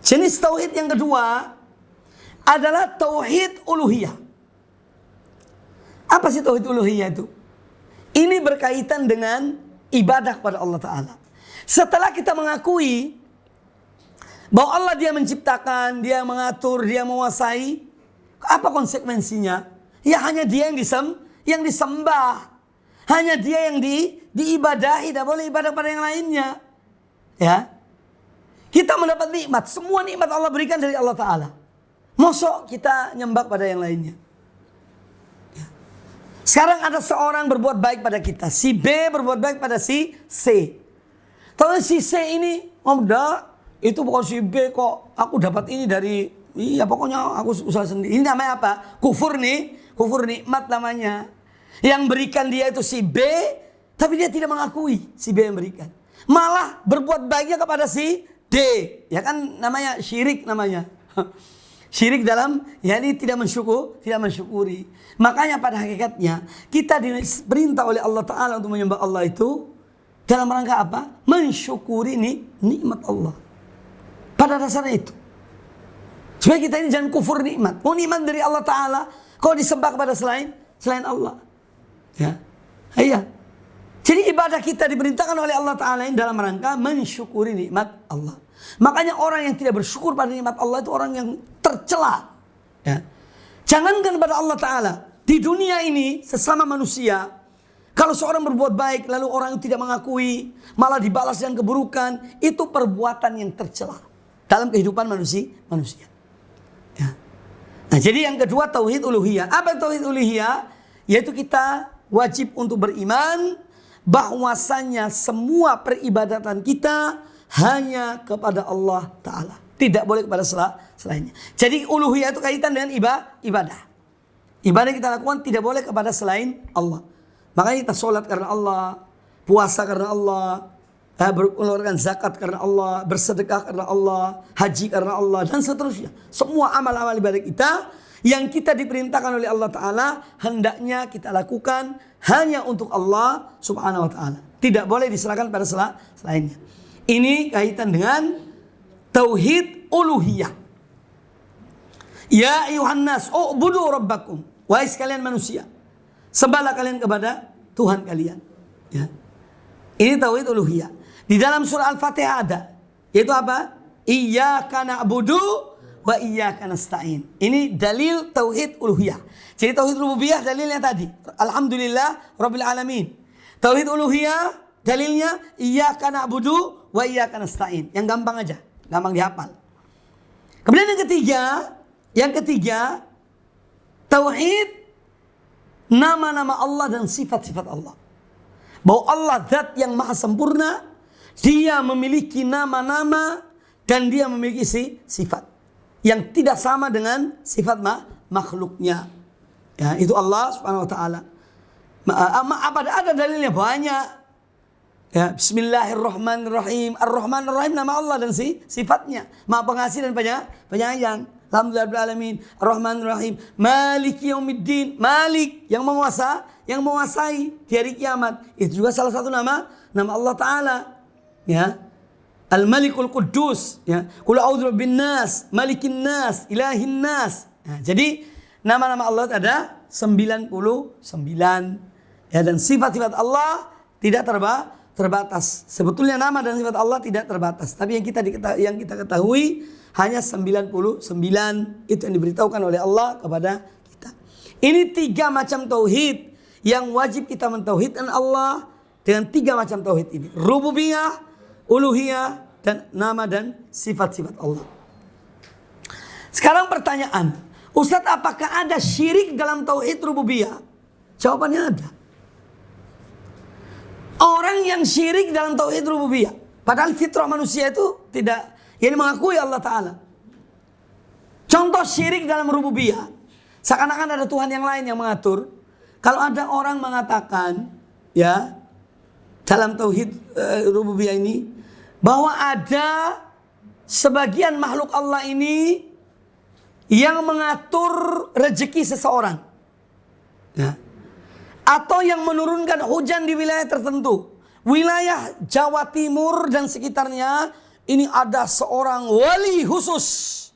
jenis tauhid yang kedua adalah tauhid uluhiyah. Apa sih tauhid uluhiyah itu? Ini berkaitan dengan ibadah kepada Allah Ta'ala. Setelah kita mengakui bahwa Allah Dia menciptakan, Dia mengatur, Dia menguasai, apa konsekuensinya? Ya hanya Dia yang disembah. Hanya Dia yang diibadahi, tidak boleh ibadah pada yang lainnya. Ya. Kita mendapat nikmat, semua nikmat Allah berikan dari Allah Ta'ala. Mosok kita nyembah pada yang lainnya. Sekarang ada seorang berbuat baik pada kita. Si B berbuat baik pada si C. Tahu si C ini, itu bukan si B kok. Aku dapat ini dari, iya pokoknya aku usaha sendiri. Ini namanya apa? Kufur nikmat namanya. Yang berikan dia itu si B, tapi dia tidak mengakui si B yang berikan. Malah berbuat baiknya kepada si D. Ya kan namanya syirik namanya. Syirik dalam, ya ini tidak mensyukuri. Makanya pada hakikatnya kita diperintah oleh Allah Ta'ala untuk menyembah Allah itu dalam rangka apa? Mensyukuri nikmat Allah. Pada dasarnya itu. Supaya kita ini jangan kufur nikmat. Oh nikmat dari Allah Ta'ala, kau disembah kepada selain Allah. Ya, iya. Jadi ibadah kita diperintahkan oleh Allah Ta'ala ini dalam rangka mensyukuri nikmat Allah. Makanya orang yang tidak bersyukur pada nikmat Allah itu orang yang tercela. Ya. Jangankan pada Allah Ta'ala. Di dunia ini sesama manusia, kalau seorang berbuat baik lalu orang itu tidak mengakui, malah dibalas dengan keburukan, itu perbuatan yang tercela dalam kehidupan manusia. Ya. Nah, jadi yang kedua tauhid uluhiyah. Apa tauhid uluhiyah? Yaitu kita wajib untuk beriman bahwasanya semua peribadatan kita hanya kepada Allah Ta'ala. Tidak boleh kepada selainnya. Jadi uluhiyah itu kaitan dengan ibadah. Ibadah yang kita lakukan tidak boleh kepada selain Allah. Makanya kita sholat karena Allah, puasa karena Allah, mengeluarkan zakat karena Allah, bersedekah karena Allah, haji karena Allah, dan seterusnya. Semua amal-amal ibadah kita yang kita diperintahkan oleh Allah Ta'ala hendaknya kita lakukan hanya untuk Allah Subhanahu Wa Ta'ala. Tidak boleh diserahkan pada selainnya. Ini kaitan dengan tauhid uluhiyah. Ya ayuhan nas, u'budu rabbakum. Wahai sekalian manusia, sembahlah kalian kepada Tuhan kalian. Ya. Ini tauhid uluhiyah. Di dalam surah Al-Fatihah ada, yaitu apa? Iyyaka na'budu wa iyyaka nasta'in. Ini dalil tauhid uluhiyah. Jadi tauhid rububiyah dalilnya tadi, alhamdulillah rabbil alamin. Tauhid uluhiyah dalilnya iyyaka na'budu wa iyyaka nasta'in. Yang gampang aja, gampang dihafal. Kemudian yang ketiga tauhid nama-nama Allah dan sifat-sifat Allah. Bahwa Allah zat yang maha sempurna, Dia memiliki nama-nama dan Dia memiliki sifat yang tidak sama dengan sifat makhluknya. Ya, itu Allah Subhanahu wa taala. Ada dalilnya banyak. Ya, bismillahirrahmanirrahim. Ar-Rahman Ar-Rahim nama Allah dan sifatnya. Maha pengasih dan penyayang. Alhamdulillahirabbil alamin. Ar-Rahman Ar-Rahim. Maliki yaumiddin. Malik yang menguasai di hari kiamat. Itu juga salah satu nama Allah Ta'ala. Ya. Al-Malikul Quddus. Ya. Qul a'udzu birabbin nas, Malikin nas, Ilahin nas. Nah, jadi nama-nama Allah ada 99. Ya, dan sifat-sifat Allah tidak terbatas. Sebetulnya nama dan sifat Allah tidak terbatas. Tapi yang kita ketahui hanya 99. Itu yang diberitahukan oleh Allah kepada kita. Ini 3 macam tauhid yang wajib kita mentauhidkan Allah dengan 3 macam tauhid ini. Rububiyah, uluhiyah, dan nama dan sifat-sifat Allah. Sekarang pertanyaan, Ustadz, apakah ada syirik dalam tauhid rububiyah? Jawabannya ada. Orang yang syirik dalam tauhid rububiyah, padahal fitrah manusia itu tidak, yang mengakui Allah Ta'ala. Contoh syirik dalam rububiyah. Seakan-akan ada Tuhan yang lain yang mengatur. Kalau ada orang mengatakan, ya, dalam tauhid rububiyah ini, bahwa ada sebagian makhluk Allah ini yang mengatur rezeki seseorang, ya, atau yang menurunkan hujan di wilayah tertentu. Wilayah Jawa Timur dan sekitarnya ini ada seorang wali khusus,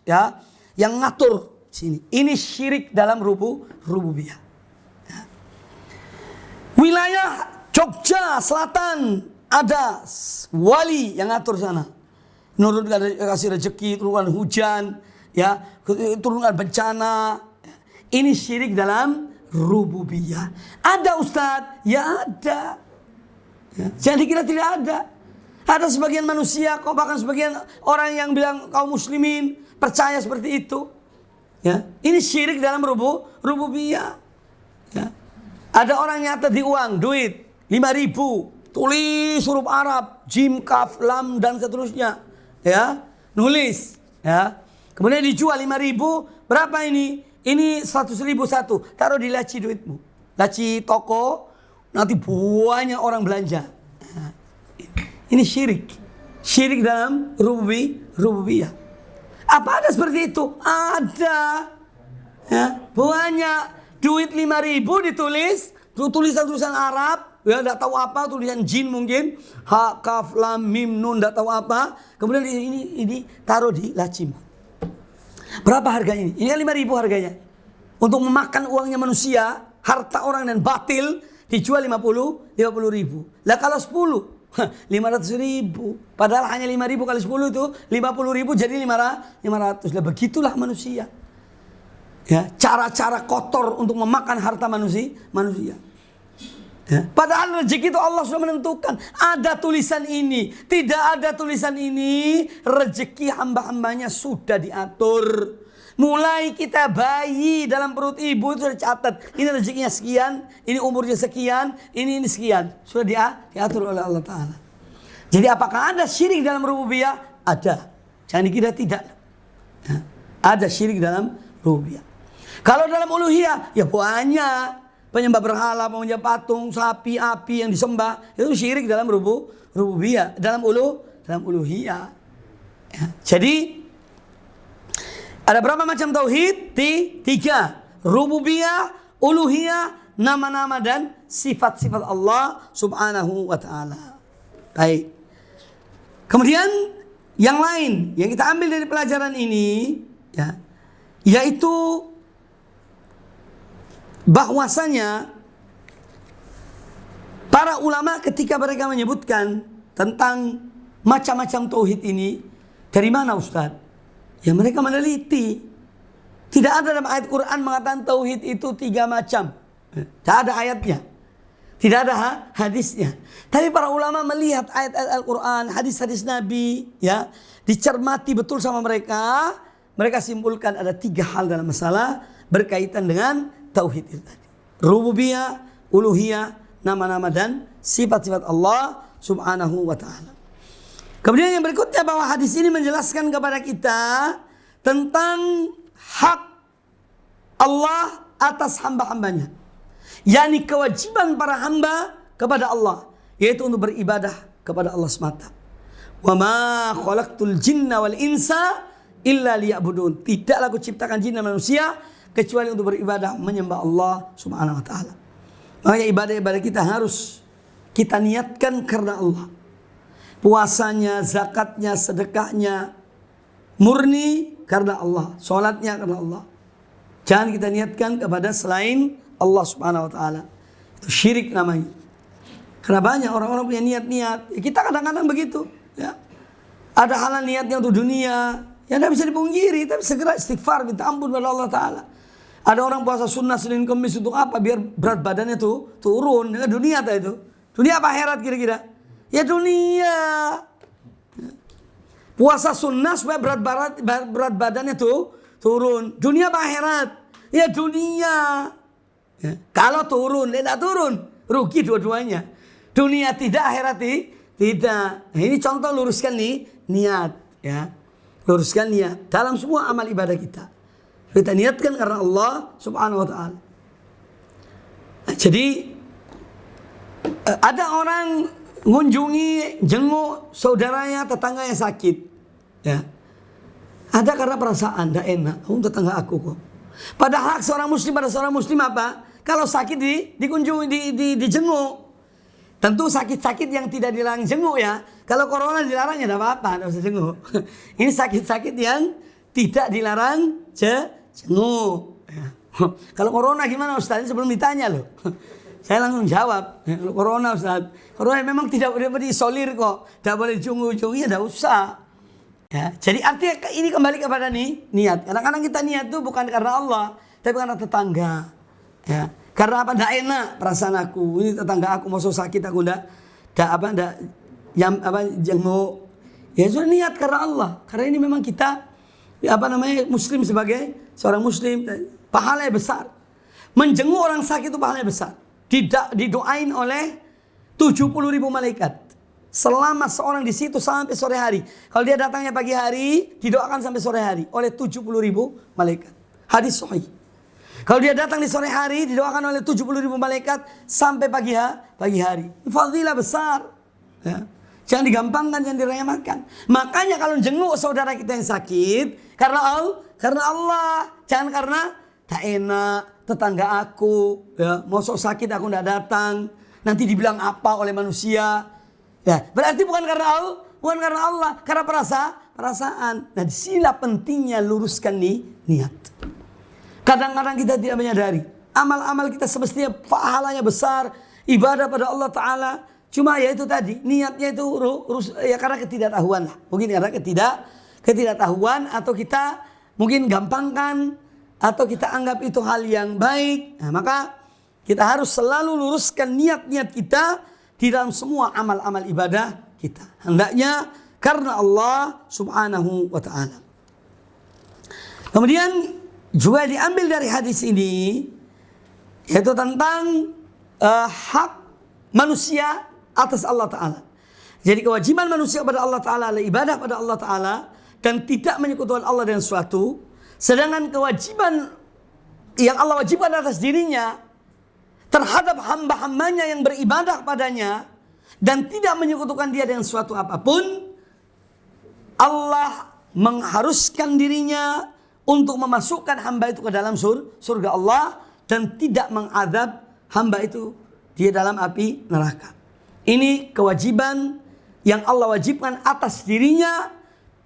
ya, yang ngatur sini. Ini syirik dalam rububiyah. Ya. Wilayah Jogja Selatan ada wali yang ngatur sana. Menurunkan kasih rezeki, turunkan hujan, ya, turunkan bencana. Ini syirik dalam rububiyah. Ada Ustadz? Ya ada. Ya, jangan dikira tidak ada. Ada sebagian manusia, kok bahkan sebagian orang yang bilang kaum muslimin percaya seperti itu. Ya, ini syirik dalam rububiyah. Ya. Ada orang nyata di uang, duit 5.000, tulis huruf Arab, jim, kaf, lam dan seterusnya. Ya, nulis. Ya, kemudian dijual 5.000, berapa ini? Ini 100.000 satu. Taruh di laci duitmu, laci toko. Nanti banyak orang belanja. Nah, ini syirik. Syirik dalam rububiyah. Apa ada seperti itu? Ada. Ya, banyak. Duit 5.000 ditulis. Tulisan-tulisan Arab. Ya, tidak tahu apa. Tulisan jin mungkin. Ha, kaf, lam, mim, nun. Tidak tahu apa. Kemudian ini taruh di lacimu. Berapa harganya ini? Ini kan 5.000 harganya. Untuk memakan uangnya manusia. Harta orang dan batil. Dijual 50.000. Lah kalau 10, 500.000. Padahal hanya 5.000 kali 10 itu 50.000 jadi 500. Lah begitulah manusia. Ya, cara-cara kotor untuk memakan harta manusia. Ya. Padahal rezeki itu Allah sudah menentukan. Ada tulisan ini, tidak ada tulisan ini, rezeki hamba-hambanya sudah diatur. Mulai kita bayi dalam perut ibu itu sudah catat. Ini rezekinya sekian, ini umurnya sekian, ini sekian. Sudah diatur oleh Allah Ta'ala. Jadi apakah ada syirik dalam rububiyah? Ada. Jangan dikira tidak. Ya. Ada syirik dalam rububiyah. Kalau dalam uluhiyah, ya banyak. Penyembah berhala, penyembah patung, sapi, api yang disembah. Itu syirik dalam rububiyah. Dalam uluhiyah. Ya. Jadi ada berapa macam tauhid? Tiga. Rububiyah, uluhiyah, nama-nama dan sifat-sifat Allah subhanahu wa ta'ala. Baik. Kemudian yang lain yang kita ambil dari pelajaran ini, ya, yaitu bahwasanya para ulama ketika mereka menyebutkan tentang macam-macam tauhid ini, dari mana Ustaz? Ya mereka meneliti. Tidak ada dalam ayat Quran mengatakan tauhid itu 3 macam. Tidak ada ayatnya. Tidak ada hadisnya. Tapi para ulama melihat ayat-ayat Al-Quran, hadis-hadis Nabi, ya, dicermati betul sama mereka. Mereka simpulkan ada 3 hal dalam masalah berkaitan dengan tauhid itu tadi. Rububiyah, uluhiyah, nama-nama dan sifat-sifat Allah subhanahu wa ta'ala. Kemudian yang berikutnya bahwa hadis ini menjelaskan kepada kita tentang hak Allah atas hamba-hambanya. yakni kewajiban para hamba kepada Allah, yaitu untuk beribadah kepada Allah semata. Wa ma khalaqtul jinna wal insa illa liya'budun. Tidaklah aku ciptakan jin dan manusia kecuali untuk beribadah menyembah Allah Subhanahu wa taala. Makanya ibadah-ibadah kita harus kita niatkan karena Allah. Puasanya, zakatnya, sedekahnya murni karena Allah, salatnya karena Allah. Jangan kita niatkan kepada selain Allah Subhanahu wa taala. Itu syirik namanya. Karena banyak orang-orang punya niat-niat. Ya, kita kadang-kadang begitu, ya. Ada halal niatnya untuk dunia, ya tidak bisa dipungkiri, tapi segera istighfar, minta ampun kepada Allah taala. Ada orang puasa sunnah Senin Kamis untuk apa? Biar berat badannya tuh turun. Ya, dunia tak itu? Dunia apa akhirat kira-kira? Ya dunia. Puasa sunnah supaya berat badannya tuh turun. Dunia apa akhirat? Ya dunia. Ya. Kalau turun, tidak turun, rugi dua-duanya. Dunia tidak, akhirat tidak. Nah, ini contoh luruskan nih niat, ya. Luruskan niat dalam semua amal ibadah kita. Kita niatkan karena Allah Subhanahu wa taala. Nah, jadi ada orang mengunjungi, jenguk saudaranya, tetangga yang sakit. Ya. Ada karena perasaan, tidak enak. Tetangga aku kok. Padahal hak seorang muslim pada seorang muslim apa? Kalau sakit dikunjungi, dijenguk. Tentu sakit-sakit yang tidak dilarang jenguk ya. Kalau corona dilarang ya tidak apa-apa, tidak usah jenguk. Ini sakit-sakit yang tidak dilarang jenguk. Ya. Kalau corona gimana Ustaz? Sebelum ditanya loh. Saya langsung jawab. Kalau corona Ustaz, corona memang tidak boleh diisolir kok. Tidak boleh dijungu-jungi, ya tidak usah. Ya, jadi artinya ini kembali kepada niat. Kadang-kadang kita niat itu bukan karena Allah, tapi karena tetangga. Ya. Karena apa? Tidak enak perasaan aku. Ini tetangga aku mau sakit, aku tidak jenguk. Ya sudah niat karena Allah. Karena ini memang kita muslim sebagai seorang muslim, pahalanya besar. Menjenguk orang sakit itu pahalanya besar. Tidak didoain oleh 70.000 malaikat. Selama seorang di situ sampai sore hari. Kalau dia datangnya pagi hari, didoakan sampai sore hari oleh 70.000 malaikat. Hadis sahih. Kalau dia datang di sore hari, didoakan oleh 70.000 malaikat sampai pagi hari. Fadilah besar. Ya. Jangan digampangkan, jangan diremehkan. Makanya kalau jenguk saudara kita yang sakit, karena Allah. Jangan karena tak enak, tetangga aku, ya, mau sakit aku tidak datang. Nanti dibilang apa oleh manusia. Ya, berarti bukan karena Allah, karena perasaan. Nah, disinilah pentingnya luruskan niat. Kadang-kadang kita tidak menyadari amal-amal kita semestinya pahalanya besar, ibadah pada Allah Taala. Cuma ya itu tadi, niatnya itu ya karena ketidaktahuan lah. Mungkin karena ketidaktahuan atau kita mungkin gampangkan atau kita anggap itu hal yang baik. Nah, maka kita harus selalu luruskan niat-niat kita di dalam semua amal-amal ibadah kita. Hendaknya karena Allah Subhanahu wa ta'ala. Kemudian juga diambil dari hadis ini, yaitu tentang hak manusia atas Allah Ta'ala. Jadi kewajiban manusia pada Allah Ta'ala adalah ibadah pada Allah Ta'ala dan tidak menyekutukan Allah dengan sesuatu. Sedangkan kewajiban yang Allah wajibkan atas dirinya terhadap hamba-hambanya yang beribadah padanya dan tidak menyekutukan dia dengan suatu apapun, Allah mengharuskan dirinya untuk memasukkan hamba itu ke dalam surga Allah dan tidak mengadab hamba itu di dalam api neraka. Ini kewajiban yang Allah wajibkan atas dirinya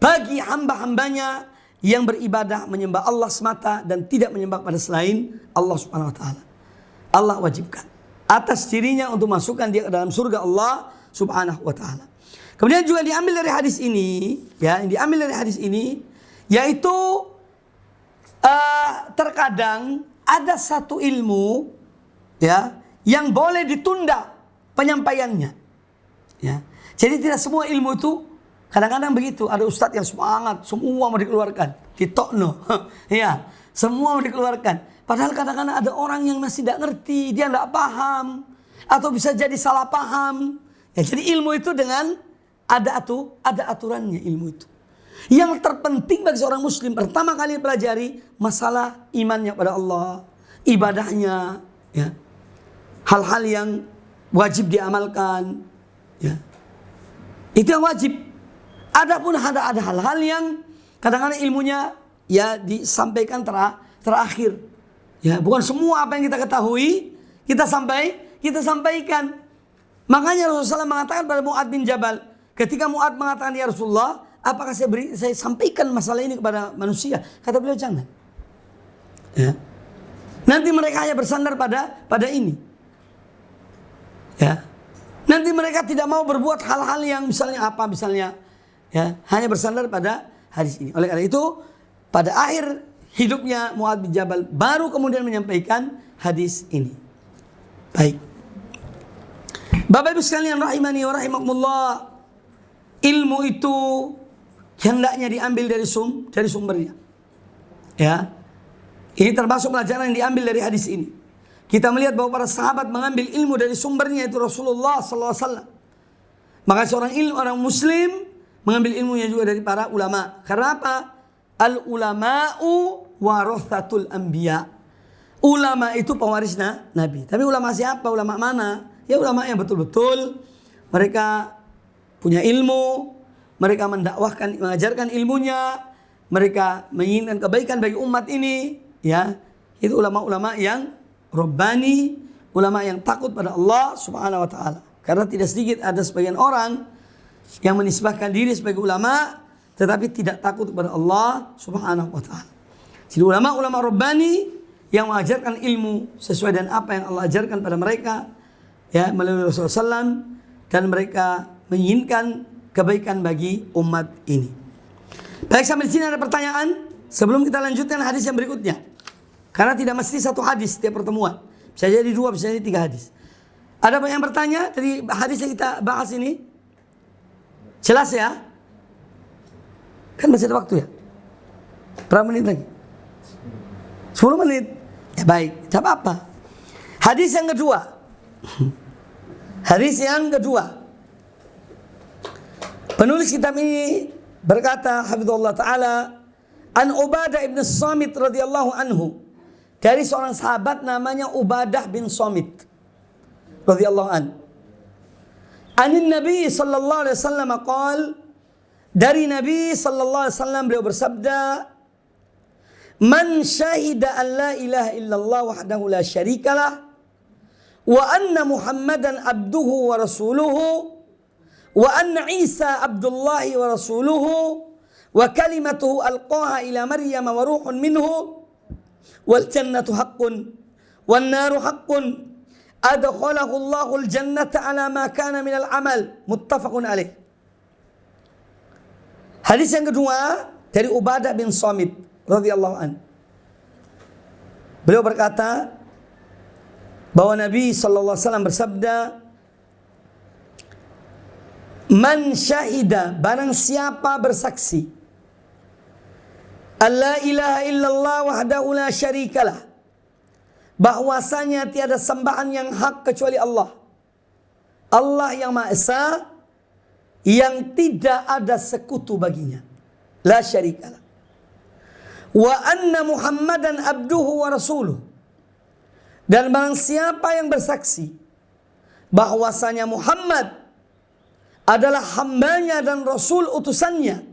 bagi hamba-hambanya yang beribadah menyembah Allah semata dan tidak menyembah pada selain Allah Subhanahu wa taala. Allah wajibkan atas dirinya untuk masukkan dia ke dalam surga Allah Subhanahu wa taala. Kemudian juga diambil dari hadis ini, ya, yaitu terkadang ada satu ilmu, ya, yang boleh ditunda penyampaiannya. Ya. Jadi tidak semua ilmu itu, kadang-kadang begitu, ada ustadz yang semangat, semua mau dikeluarkan, ditokno. Ya, semua mau dikeluarkan. Padahal kadang-kadang ada orang yang masih tidak ngerti, dia tidak paham, atau bisa jadi salah paham. Ya, jadi ilmu itu dengan ada aturannya ilmu itu. Yang terpenting bagi seorang muslim pertama kali pelajari masalah imannya pada Allah, ibadahnya, ya, hal-hal yang wajib diamalkan, ya, itu yang wajib. Adapun ada hal-hal yang kadang-kadang ilmunya ya disampaikan terakhir. Ya, bukan semua apa yang kita ketahui kita sampaikan. Makanya Rasulullah mengatakan pada Mu'adz bin Jabal, ketika Mu'adz mengatakan, ya Rasulullah, apakah saya sampaikan masalah ini kepada manusia? Kata beliau, jangan. Ya. Nanti mereka hanya bersandar pada ini. Ya. Nanti mereka tidak mau berbuat hal-hal yang misalnya ya, hanya bersandar pada hadis ini. Oleh karena itu, pada akhir hidupnya Mu'adz bin Jabal baru kemudian menyampaikan hadis ini. Baik. Bapak Ibu sekalian rahimani wa rahimakumullah, ilmu itu hendaknya diambil dari sumbernya. Ya. Ini termasuk pelajaran yang diambil dari hadis ini. Kita melihat bahwa para sahabat mengambil ilmu dari sumbernya, itu Rasulullah SAW. Maka orang muslim mengambil ilmunya juga dari para ulama. Karena apa? Al-ulama'u warathatul anbiya. Ulama itu pewaris Nabi. Tapi ulama siapa? Ulama mana? Ya ulama yang betul-betul mereka punya ilmu, mereka mendakwahkan, mengajarkan ilmunya, mereka menginginkan kebaikan bagi umat ini, ya. Itu ulama-ulama yang Rabbani, ulama yang takut pada Allah Subhanahu wa taala. Karena tidak sedikit ada sebagian orang yang menisbahkan diri sebagai ulama tetapi tidak takut kepada Allah Subhanahu wa taala. Jadi ulama-ulama Rabbani yang mengajarkan ilmu sesuai dengan apa yang Allah ajarkan pada mereka, ya, melalui Rasulullah SAW, dan mereka menginginkan kebaikan bagi umat ini. Baik, sampai di sini ada pertanyaan sebelum kita lanjutkan hadis yang berikutnya. Karena tidak mesti satu hadis setiap pertemuan. Bisa jadi 2, bisa jadi 3 hadis. Ada yang bertanya dari hadis yang kita bahas ini? Jelas ya? Kan masih ada waktu ya? Berapa menit lagi? 10 menit. Ya baik, tidak apa-apa. Hadis yang kedua. Hadis yang kedua. Penulis kitab ini berkata, hafizahullah ta'ala, an Ubadah ibn Samit radhiyallahu anhu. Dari seorang sahabat namanya Ubadah bin Samit radhiyallahu anhu. Anin Nabi sallallahu alaihi wasallam qaal, dari Nabi sallallahu alaihi wasallam beliau bersabda, man syahida an la ilaha illallah wahdahu la syarikalah wa anna Muhammadan abduhu wa rasuluhu wa anna Isa abdullahi wa rasuluhu wa kalimatuhu alqaha ila Maryam wa ruhun minhu wal jannatu haqqun wan naru haqqun adkhalahu Allahul jannata ala ma kana minal amal, muttafaqun alaih. Hadis yang kedua dari Ubadah bin Samit radhiyallahu an. Beliau berkata bahwa Nabi sallallahu alaihi wasallam bersabda, man syahida, barang siapa bersaksi, alla ilaha illallah wahdahu la syarikalah, bahwasanya tiada sembahan yang hak kecuali Allah. Allah yang Maha Esa, yang tidak ada sekutu baginya. La syarikalah. Wa anna Muhammadan abduhu wa rasuluh. Dan barang siapa yang bersaksi bahwasanya Muhammad adalah hambanya dan rasul utusannya.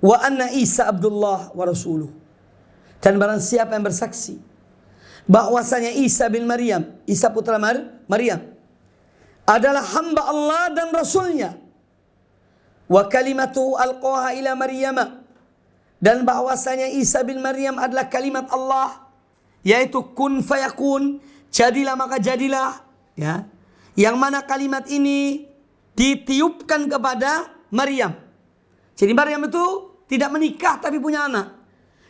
Wa anna Isa abdullah wa rasuluh. Dan barang siapa yang bersaksi bahwasanya Isa bin Maryam, Isa putra Maryam, adalah hamba Allah dan rasulnya. Wa kalimatuhu alqaha ila Maryam, dan bahwasanya Isa bin Maryam adalah kalimat Allah, yaitu kun fayakun, jadilah maka jadilah, ya. Yang mana kalimat ini ditiupkan kepada Maryam. Jadi Maryam itu tidak menikah tapi punya anak.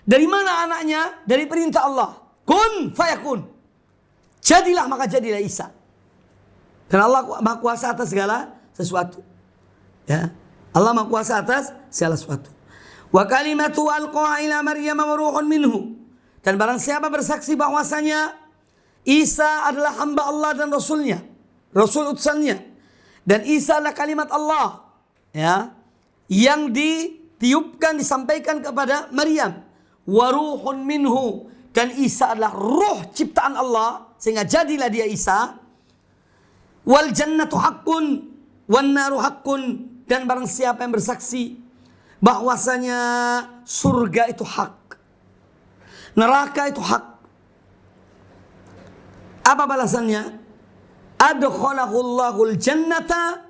Dari mana anaknya? Dari perintah Allah. Kun fayakun, jadilah maka jadilah Isa. Karena Allah Maha Kuasa atas segala sesuatu. Ya, Allah Maha Kuasa atas segala sesuatu. Wa kalimatu alqaha ila Maryam wa ruhun minhu. Dan barang siapa bersaksi bahwasanya Isa adalah hamba Allah dan rasulnya, rasul utusannya, dan Isa adalah kalimat Allah, ya, yang ditiupkan, disampaikan kepada Maryam. Wa ruhun minhu, dan Isa adalah ruh ciptaan Allah, sehingga jadilah dia Isa. Wal jannatu haqqun wan naru haqqun, dan barang siapa yang bersaksi bahwasanya surga itu hak, neraka itu hak, apa balasannya? Adkhalahu Allahul jannata,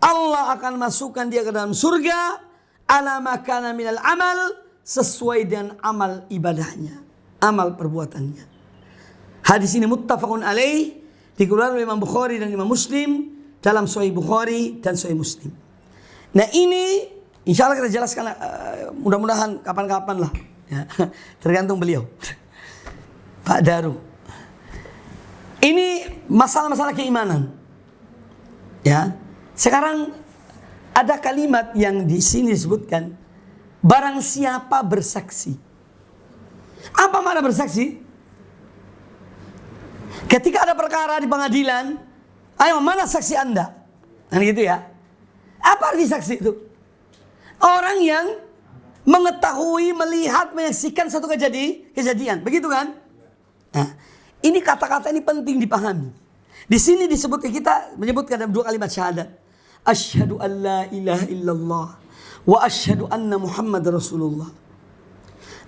Allah akan masukkan dia ke dalam surga, ala ma kana minal amal, sesuai dengan amal ibadahnya, amal perbuatannya. Hadis ini muttafaqun alaih, dikeluarkan oleh Imam Bukhari dan Imam Muslim dalam Sahih Bukhari dan Sahih Muslim. Nah ini insya Allah kita jelaskan, mudah-mudahan kapan-kapan lah, ya, tergantung beliau, Pak Daru. Ini masalah-masalah keimanan. Ya, sekarang ada kalimat yang di sini disebutkan, barang siapa bersaksi. Apa makna bersaksi? Ketika ada perkara di pengadilan, ayo mana saksi Anda? Kan gitu ya. Apa arti saksi itu? Orang yang mengetahui, melihat, menyaksikan satu kejadian. Begitu kan? Nah, ini kata-kata ini penting dipahami. Di sini disebutkan, kita menyebutkan dalam 2 kalimat syahadat. Asyhadu an la ilaha illallah wa asyhadu anna Muhammad Rasulullah.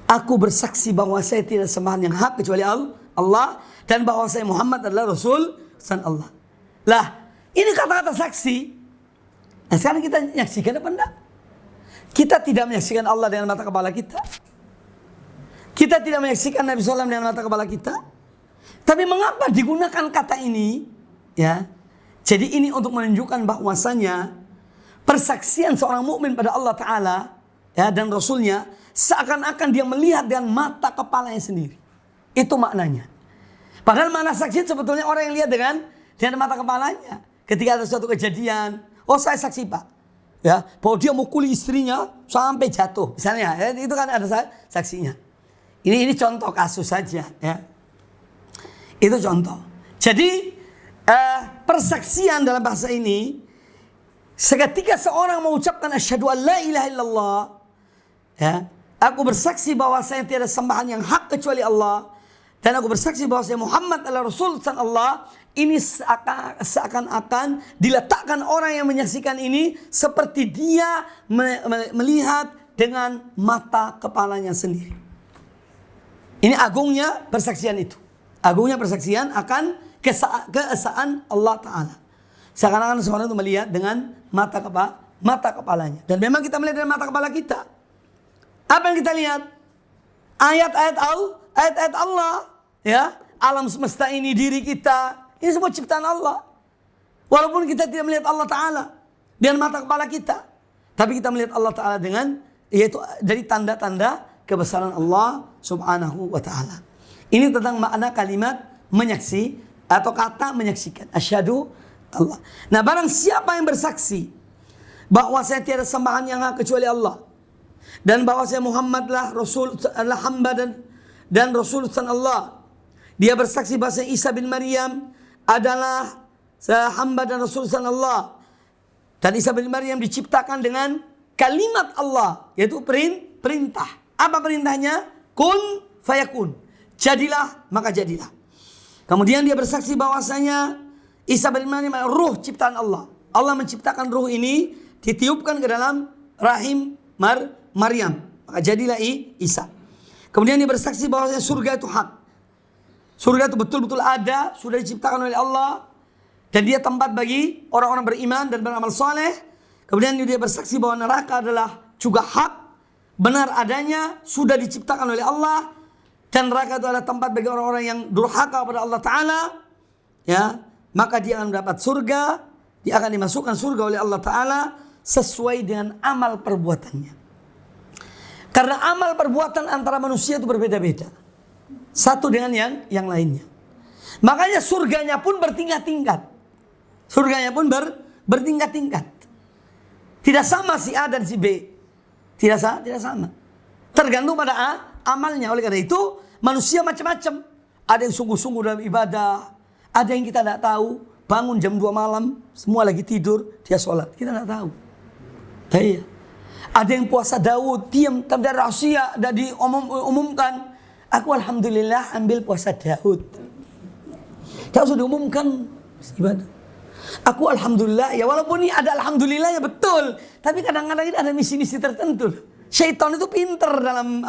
Aku bersaksi bahwa saya tidak sembahan yang hak kecuali Allah, dan bahwa saya Muhammad adalah Rasul Allah. Lah, ini kata-kata saksi. Nah, sekarang kita menyaksikan apa enggak? Kita tidak menyaksikan Allah dengan mata kepala kita. Kita tidak menyaksikan Nabi SAW dengan mata kepala kita. Tapi mengapa digunakan kata ini? Ya, jadi ini untuk menunjukkan bahwasanya persaksian seorang mukmin pada Allah Ta'ala, ya, dan Rasulnya, seakan-akan dia melihat dengan mata kepalanya sendiri. Itu maknanya. Padahal makna saksi sebetulnya orang yang lihat dengan mata kepalanya. Ketika ada suatu kejadian, oh saya saksi Pak, ya, bahwa dia mukuli istrinya sampai jatuh, misalnya, ya, itu kan ada saksinya. Ini contoh kasus saja, ya. Itu contoh. Jadi persaksian dalam bahasa ini, seketika seorang mengucapkan asyhadu an la ilaha illallah, ya, aku bersaksi bahwa saya tiada sembahan yang hak kecuali Allah, dan aku bersaksi bahwa saya Muhammad adalah Rasul Allah. Ini seakan-akan diletakkan orang yang menyaksikan ini seperti dia melihat dengan mata kepalanya sendiri. Ini agungnya persaksian itu. Agungnya persaksian akan keesaan Allah Ta'ala. Seakan-akan seorang itu melihat dengan mata kepalanya. Dan memang kita melihat dengan mata kepala kita. Apa yang kita lihat? Ayat-ayat Allah, ya, alam semesta ini, diri kita, ini semua ciptaan Allah. Walaupun kita tidak melihat Allah Ta'ala dengan mata kepala kita, tapi kita melihat Allah Ta'ala dengan, yaitu dari tanda-tanda kebesaran Allah Subhanahu wa Ta'ala. Ini tentang makna kalimat menyaksi atau kata menyaksikan. Asyhadu Allah. Nah, barang siapa yang bersaksi bahwa saya tiada sembahan yang hak kecuali Allah, dan bahwa saya Muhammadlah Rasul, adalah hamba dan Rasul Allah. Dia bersaksi bahwa Isa bin Maryam adalah hamba dan Rasul Allah. Dan Isa bin Maryam diciptakan dengan kalimat Allah, yaitu perintah. Apa perintahnya? Kun fayakun. Jadilah, maka jadilah. Kemudian dia bersaksi bahwasanya Isa bin Maryam adalah ruh ciptaan Allah. Allah menciptakan ruh ini, ditiupkan ke dalam rahim Maryam, maka jadilah Isa. Kemudian dia bersaksi bahwasanya surga itu hak. Surga itu betul-betul ada, sudah diciptakan oleh Allah, dan dia tempat bagi orang-orang beriman dan beramal saleh. Kemudian dia bersaksi bahwa neraka adalah juga hak, benar adanya, sudah diciptakan oleh Allah, dan neraka itu adalah tempat bagi orang-orang yang durhaka kepada Allah Ta'ala, ya, maka dia akan mendapat surga, dia akan dimasukkan surga oleh Allah Ta'ala sesuai dengan amal perbuatannya. Karena amal perbuatan antara manusia itu berbeda-beda, satu dengan yang lainnya. Makanya surganya pun bertingkat-tingkat. Surganya pun bertingkat-tingkat. Tidak sama si A dan si B. Tidak sama. Tergantung pada amalnya. Oleh karena itu, manusia macam-macam. Ada yang sungguh-sungguh dalam ibadah. Ada yang kita tidak tahu. Bangun jam 2 malam, semua lagi tidur, dia sholat. Kita tidak tahu. Iya. Ada yang puasa Daud, diam, tapi ada rahasia, ada diumumkan. Aku alhamdulillah ambil puasa Daud. Tak usah diumumkan ibadah. Aku alhamdulillah, ya walaupun ini ada alhamdulillah ya betul, tapi kadang-kadang ini ada misi-misi tertentu. Syaitan itu pinter dalam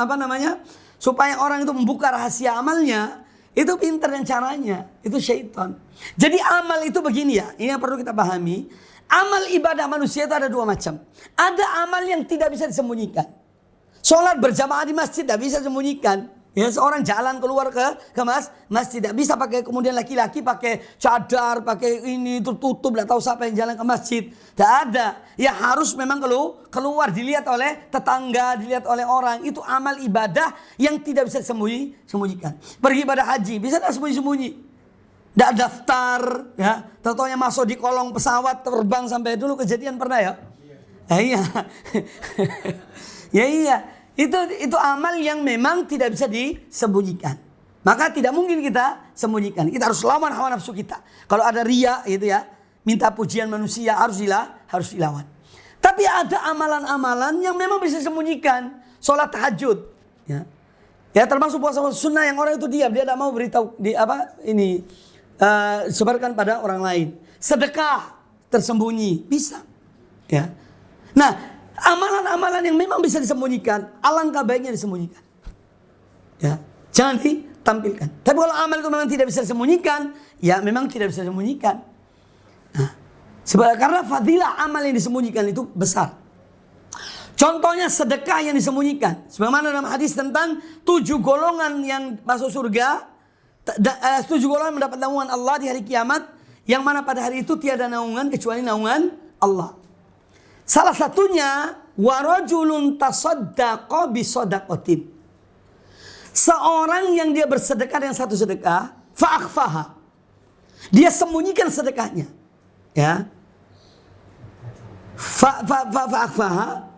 supaya orang itu membuka rahasia amalnya. Itu pinter dan caranya. Itu syaitan. Jadi amal itu begini ya, ini yang perlu kita pahami. Amal ibadah manusia itu ada 2 macam. Ada amal yang tidak bisa disembunyikan. Sholat berjamaah di masjid tidak bisa disembunyikan. Ya, seorang jalan keluar ke masjid tidak bisa pakai, kemudian laki-laki pakai cadar, pakai ini tertutup, tidak tahu siapa yang jalan ke masjid. Tidak ada. Ya harus memang keluar, dilihat oleh tetangga, dilihat oleh orang. Itu amal ibadah yang tidak bisa disembunyikan. Pergi ibadah haji bisa tidak sembunyi-sembunyi. Tidak daftar, ya. Tahu-taunya masuk di kolong pesawat terbang sampai dulu kejadian pernah ya? Iya. Ya iya. Itu amal yang memang tidak bisa disembunyikan. Maka tidak mungkin kita sembunyikan. Kita harus lawan hawa nafsu kita. Kalau ada riya gitu ya, minta pujian manusia harus dilawan. Tapi ada amalan-amalan yang memang bisa disembunyikan. sholat tahajud. Ya. Ya termasuk puasa sunnah yang orang itu diam, dia tidak mau beritahu sebarkan pada orang lain. Sedekah tersembunyi bisa. Ya. Nah, amalan-amalan yang memang bisa disembunyikan, alangkah baiknya disembunyikan. Ya, jangan ditampilkan. Tapi kalau amal itu memang tidak bisa disembunyikan, ya memang tidak bisa disembunyikan. Nah, karena fadilah amal yang disembunyikan itu besar. Contohnya sedekah yang disembunyikan. Sebagaimana dalam hadis tentang 7 golongan yang masuk surga. 7 golongan mendapat naungan Allah di hari kiamat. Yang mana pada hari itu tiada naungan kecuali naungan Allah. Salah satunya, warajulun tasaddaqa bisadaqatin. Seorang yang dia bersedekah dengan satu sedekah, fa'akhfaha. Dia sembunyikan sedekahnya. Ya. Fa'akhfaha.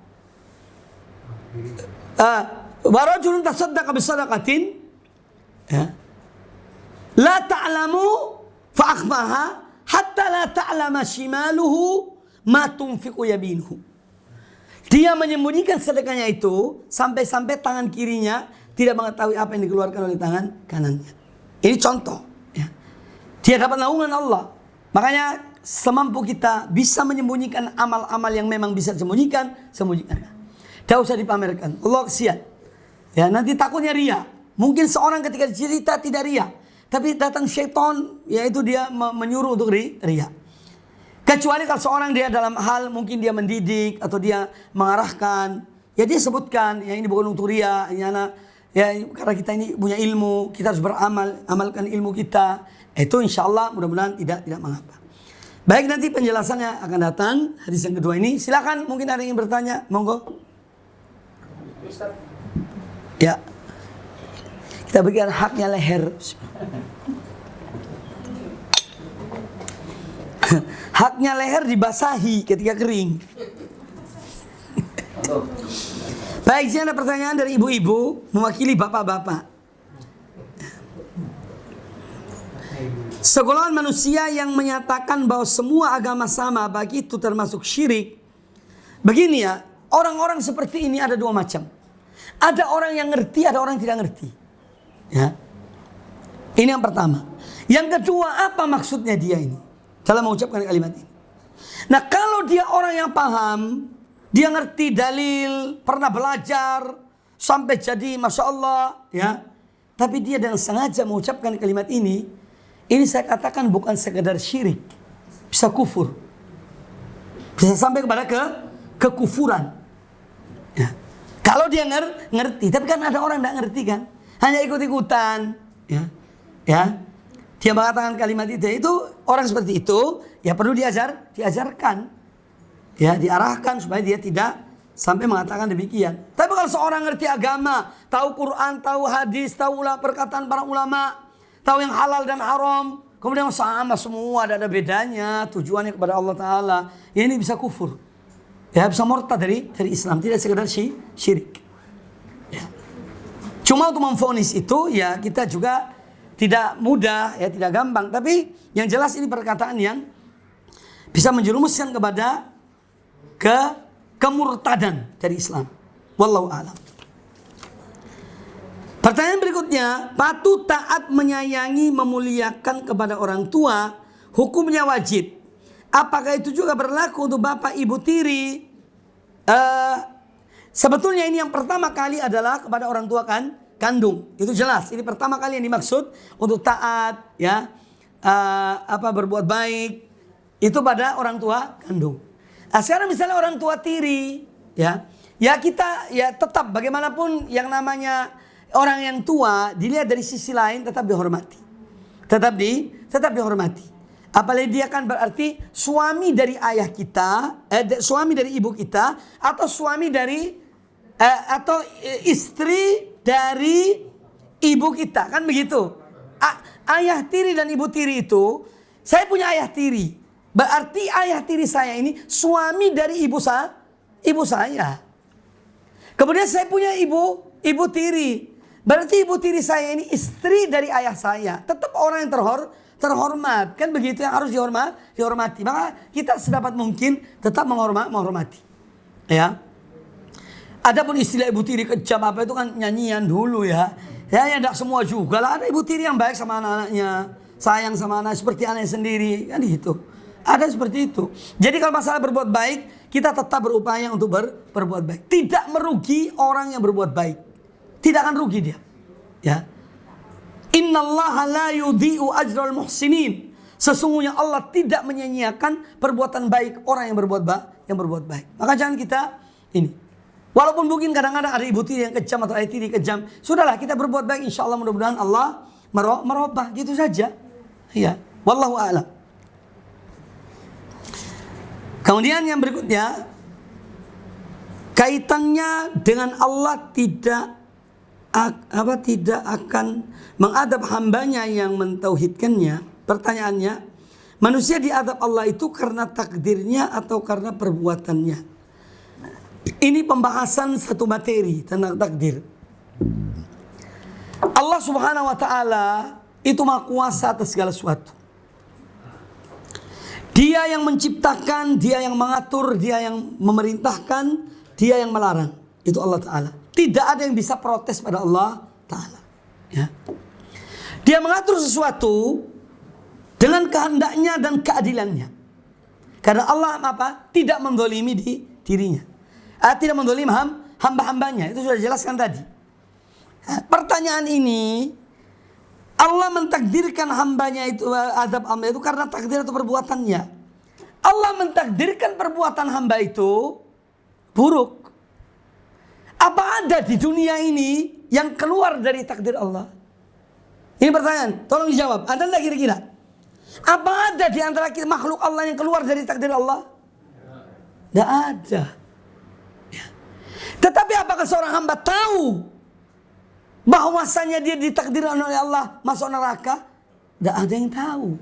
Warajulun tasaddaqa bisadaqatin, ya, la ta'lamu fa'akhfaha hatta la ta'lama shimaluhu ma tunfiqu yaminuhu. Dia menyembunyikan sedekahnya itu sampai-sampai tangan kirinya tidak mengetahui apa yang dikeluarkan oleh tangan kanannya. Ini contoh, ya. Dia dapat naungan Allah. Makanya semampu kita bisa menyembunyikan amal-amal yang memang bisa disembunyikan, sembunyikan. Tidak usah dipamerkan. Allah kesian. Ya, nanti takutnya ria. Mungkin seorang ketika cerita tidak ria, tapi datang syaitan, yaitu dia menyuruh untuk ria. Kecuali kalau seorang dia dalam hal mungkin dia mendidik atau dia mengarahkan, ya dia sebutkan, ya ini bukan untuk ria, ini anak, ya karena kita ini punya ilmu, kita harus amalkan ilmu kita. Itu insya Allah mudah-mudahan tidak mengapa. Baik, nanti penjelasannya akan datang hadis yang kedua ini. Silakan, mungkin ada yang ingin bertanya, monggo. Ya, kita berikan haknya leher. Haknya leher dibasahi ketika kering. Baik, sini ada pertanyaan dari ibu-ibu mewakili bapak-bapak. Segolongan manusia yang menyatakan bahwa semua agama sama, bagi itu termasuk syirik. Begini ya, orang-orang seperti ini ada 2 macam. Ada orang yang ngerti, ada orang yang tidak ngerti. Ya. Ini yang pertama. Yang kedua, apa maksudnya dia ini dalam mengucapkan kalimat ini? Nah, kalau dia orang yang paham, dia ngerti dalil, pernah belajar sampai jadi masya Allah, ya. Tapi dia dengan sengaja mengucapkan kalimat ini saya katakan bukan sekadar syirik, bisa kufur, bisa sampai kepada kekufuran. Ya. Kalau dia ngerti, tapi kan ada orang tidak ngerti kan, hanya ikut-ikutan, ya. Dia mengatakan kalimat itu orang seperti itu, ya perlu diajarkan, ya diarahkan supaya dia tidak sampai mengatakan demikian. Tapi kalau seorang ngerti agama, tahu Quran, tahu hadis, tahu perkataan para ulama, tahu yang halal dan haram, kemudian sama semua, tidak ada bedanya, tujuannya kepada Allah Ta'ala, ya ini bisa kufur. Ya, bisa murtad dari Islam, tidak sekedar syirik. Ya. Cuma untuk memvonis itu, ya kita juga tidak mudah, ya tidak gampang. Tapi yang jelas ini perkataan yang bisa menjerumuskan kepada kemurtadan dari Islam. Wallahu a'lam. Pertanyaan berikutnya, patuh taat menyayangi memuliakan kepada orang tua, hukumnya wajib. Apakah itu juga berlaku untuk bapak ibu tiri? Sebetulnya ini yang pertama kali adalah kepada orang tua kandung. Itu jelas. Ini pertama kali yang dimaksud untuk taat, ya, berbuat baik itu pada orang tua kandung. Nah, sekarang misalnya orang tua tiri, ya kita ya tetap bagaimanapun yang namanya orang yang tua dilihat dari sisi lain tetap dihormati, tetap dihormati. Apalagi dia kan berarti suami dari ayah kita, suami dari ibu kita, atau suami dari atau istri dari ibu kita, kan begitu. Ayah tiri dan ibu tiri itu, saya punya ayah tiri, berarti ayah tiri saya ini suami dari ibu saya. Kemudian saya punya ibu tiri, berarti ibu tiri saya ini istri dari ayah saya, tetap orang yang terhormat, kan begitu, yang harus dihormati. Maka kita sedapat mungkin tetap menghormati. Ya. Adapun istilah ibu tiri kejam apa itu kan nyanyian dulu ya. Ya tidak semua juga lah. Ada ibu tiri yang baik sama anak-anaknya, sayang sama anak seperti anaknya sendiri, kan gitu. Ada seperti itu. Jadi kalau masalah berbuat baik, kita tetap berupaya untuk berbuat baik. Tidak merugi orang yang berbuat baik. Tidak akan rugi dia. Ya. Innallaha la yudhi'u ajral muhsinin. Sesungguhnya Allah tidak menyia-nyiakan perbuatan baik orang yang berbuat baik. Maka jangan kita ini. Walaupun mungkin kadang-kadang ada ibu tiri yang kejam atau ayah tiri kejam, sudahlah kita berbuat baik, insya Allah mudah-mudahan Allah merubah, gitu saja. Ya, wallahu a'lam. Kemudian yang berikutnya, kaitannya dengan Allah tidak akan mengadab hambanya yang mentauhidkannya. Pertanyaannya, manusia diadab Allah itu karena takdirnya atau karena perbuatannya? Ini pembahasan satu materi tentang takdir. Allah Subhanahu wa ta'ala itu maha kuasa atas segala sesuatu. Dia yang menciptakan, dia yang mengatur, dia yang memerintahkan, dia yang melarang. Itu Allah Ta'ala. Tidak ada yang bisa protes pada Allah Ta'ala. Ya. Dia mengatur sesuatu dengan kehendaknya dan keadilannya. Karena Allah tidak mendolimi dirinya. Tidak mendolimi hamba-hambanya. Itu sudah dijelaskan tadi. Pertanyaan ini, Allah mentakdirkan hambanya itu, adab hamba itu karena takdir atau perbuatannya. Allah mentakdirkan perbuatan hamba itu buruk. Apa ada di dunia ini yang keluar dari takdir Allah? Ini pertanyaan, tolong dijawab. Ada enggak kira-kira? Apa ada di antara makhluk Allah yang keluar dari takdir Allah? Tidak ada. Ya. Tetapi apakah seorang hamba tahu bahwasanya dia ditakdirkan oleh Allah masuk neraka? Tidak ada yang tahu.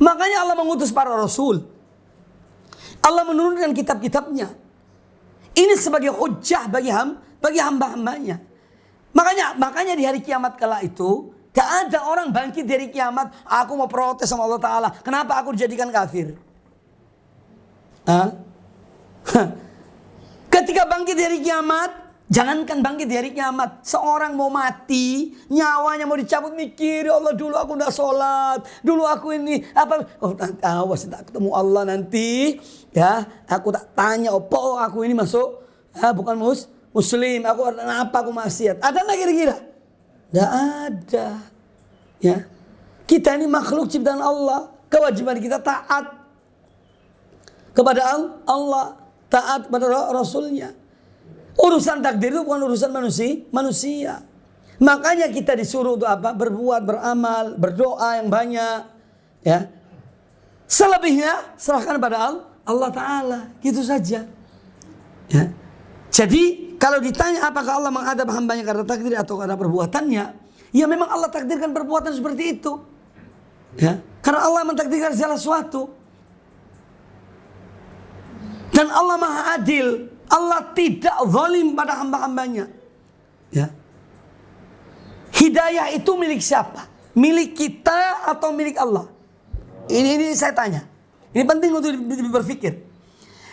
Makanya Allah mengutus para rasul. Allah menurunkan kitab-kitabnya. Ini sebagai hujjah bagi hamba-hambanya. Makanya di hari kiamat kala itu, gak ada orang bangkit dari kiamat, aku mau protes sama Allah Ta'ala, kenapa aku dijadikan kafir? Ketika bangkit dari kiamat, jangankan bangkit dari kiamat, seorang mau mati, nyawanya mau dicabut, mikir, ya Allah dulu aku udah sholat, dulu aku ini, awas tak ketemu Allah nanti, ya, aku tak tanya, aku ini masuk, bukan muslim, kenapa aku maksiat? Ada nggak kira-kira? Tidak ada. Ya. Kita ini makhluk ciptaan Allah. Kewajiban kita taat kepada Allah, taat kepada Rasulnya. Urusan takdir itu bukan urusan manusia. Makanya kita disuruh untuk apa? Berbuat, beramal, berdoa yang banyak. Ya. Selebihnya serahkan pada Allah Ta'ala. Gitu saja. Ya. Jadi kalau ditanya apakah Allah mengadab hambanya karena takdir atau karena perbuatannya, ya memang Allah takdirkan perbuatan seperti itu. Ya, karena Allah mentakdirkan segala sesuatu. Dan Allah Maha Adil. Allah tidak zalim pada hamba-hambanya. Ya. Hidayah itu milik siapa? Milik kita atau milik Allah? Ini saya tanya. Ini penting untuk berpikir.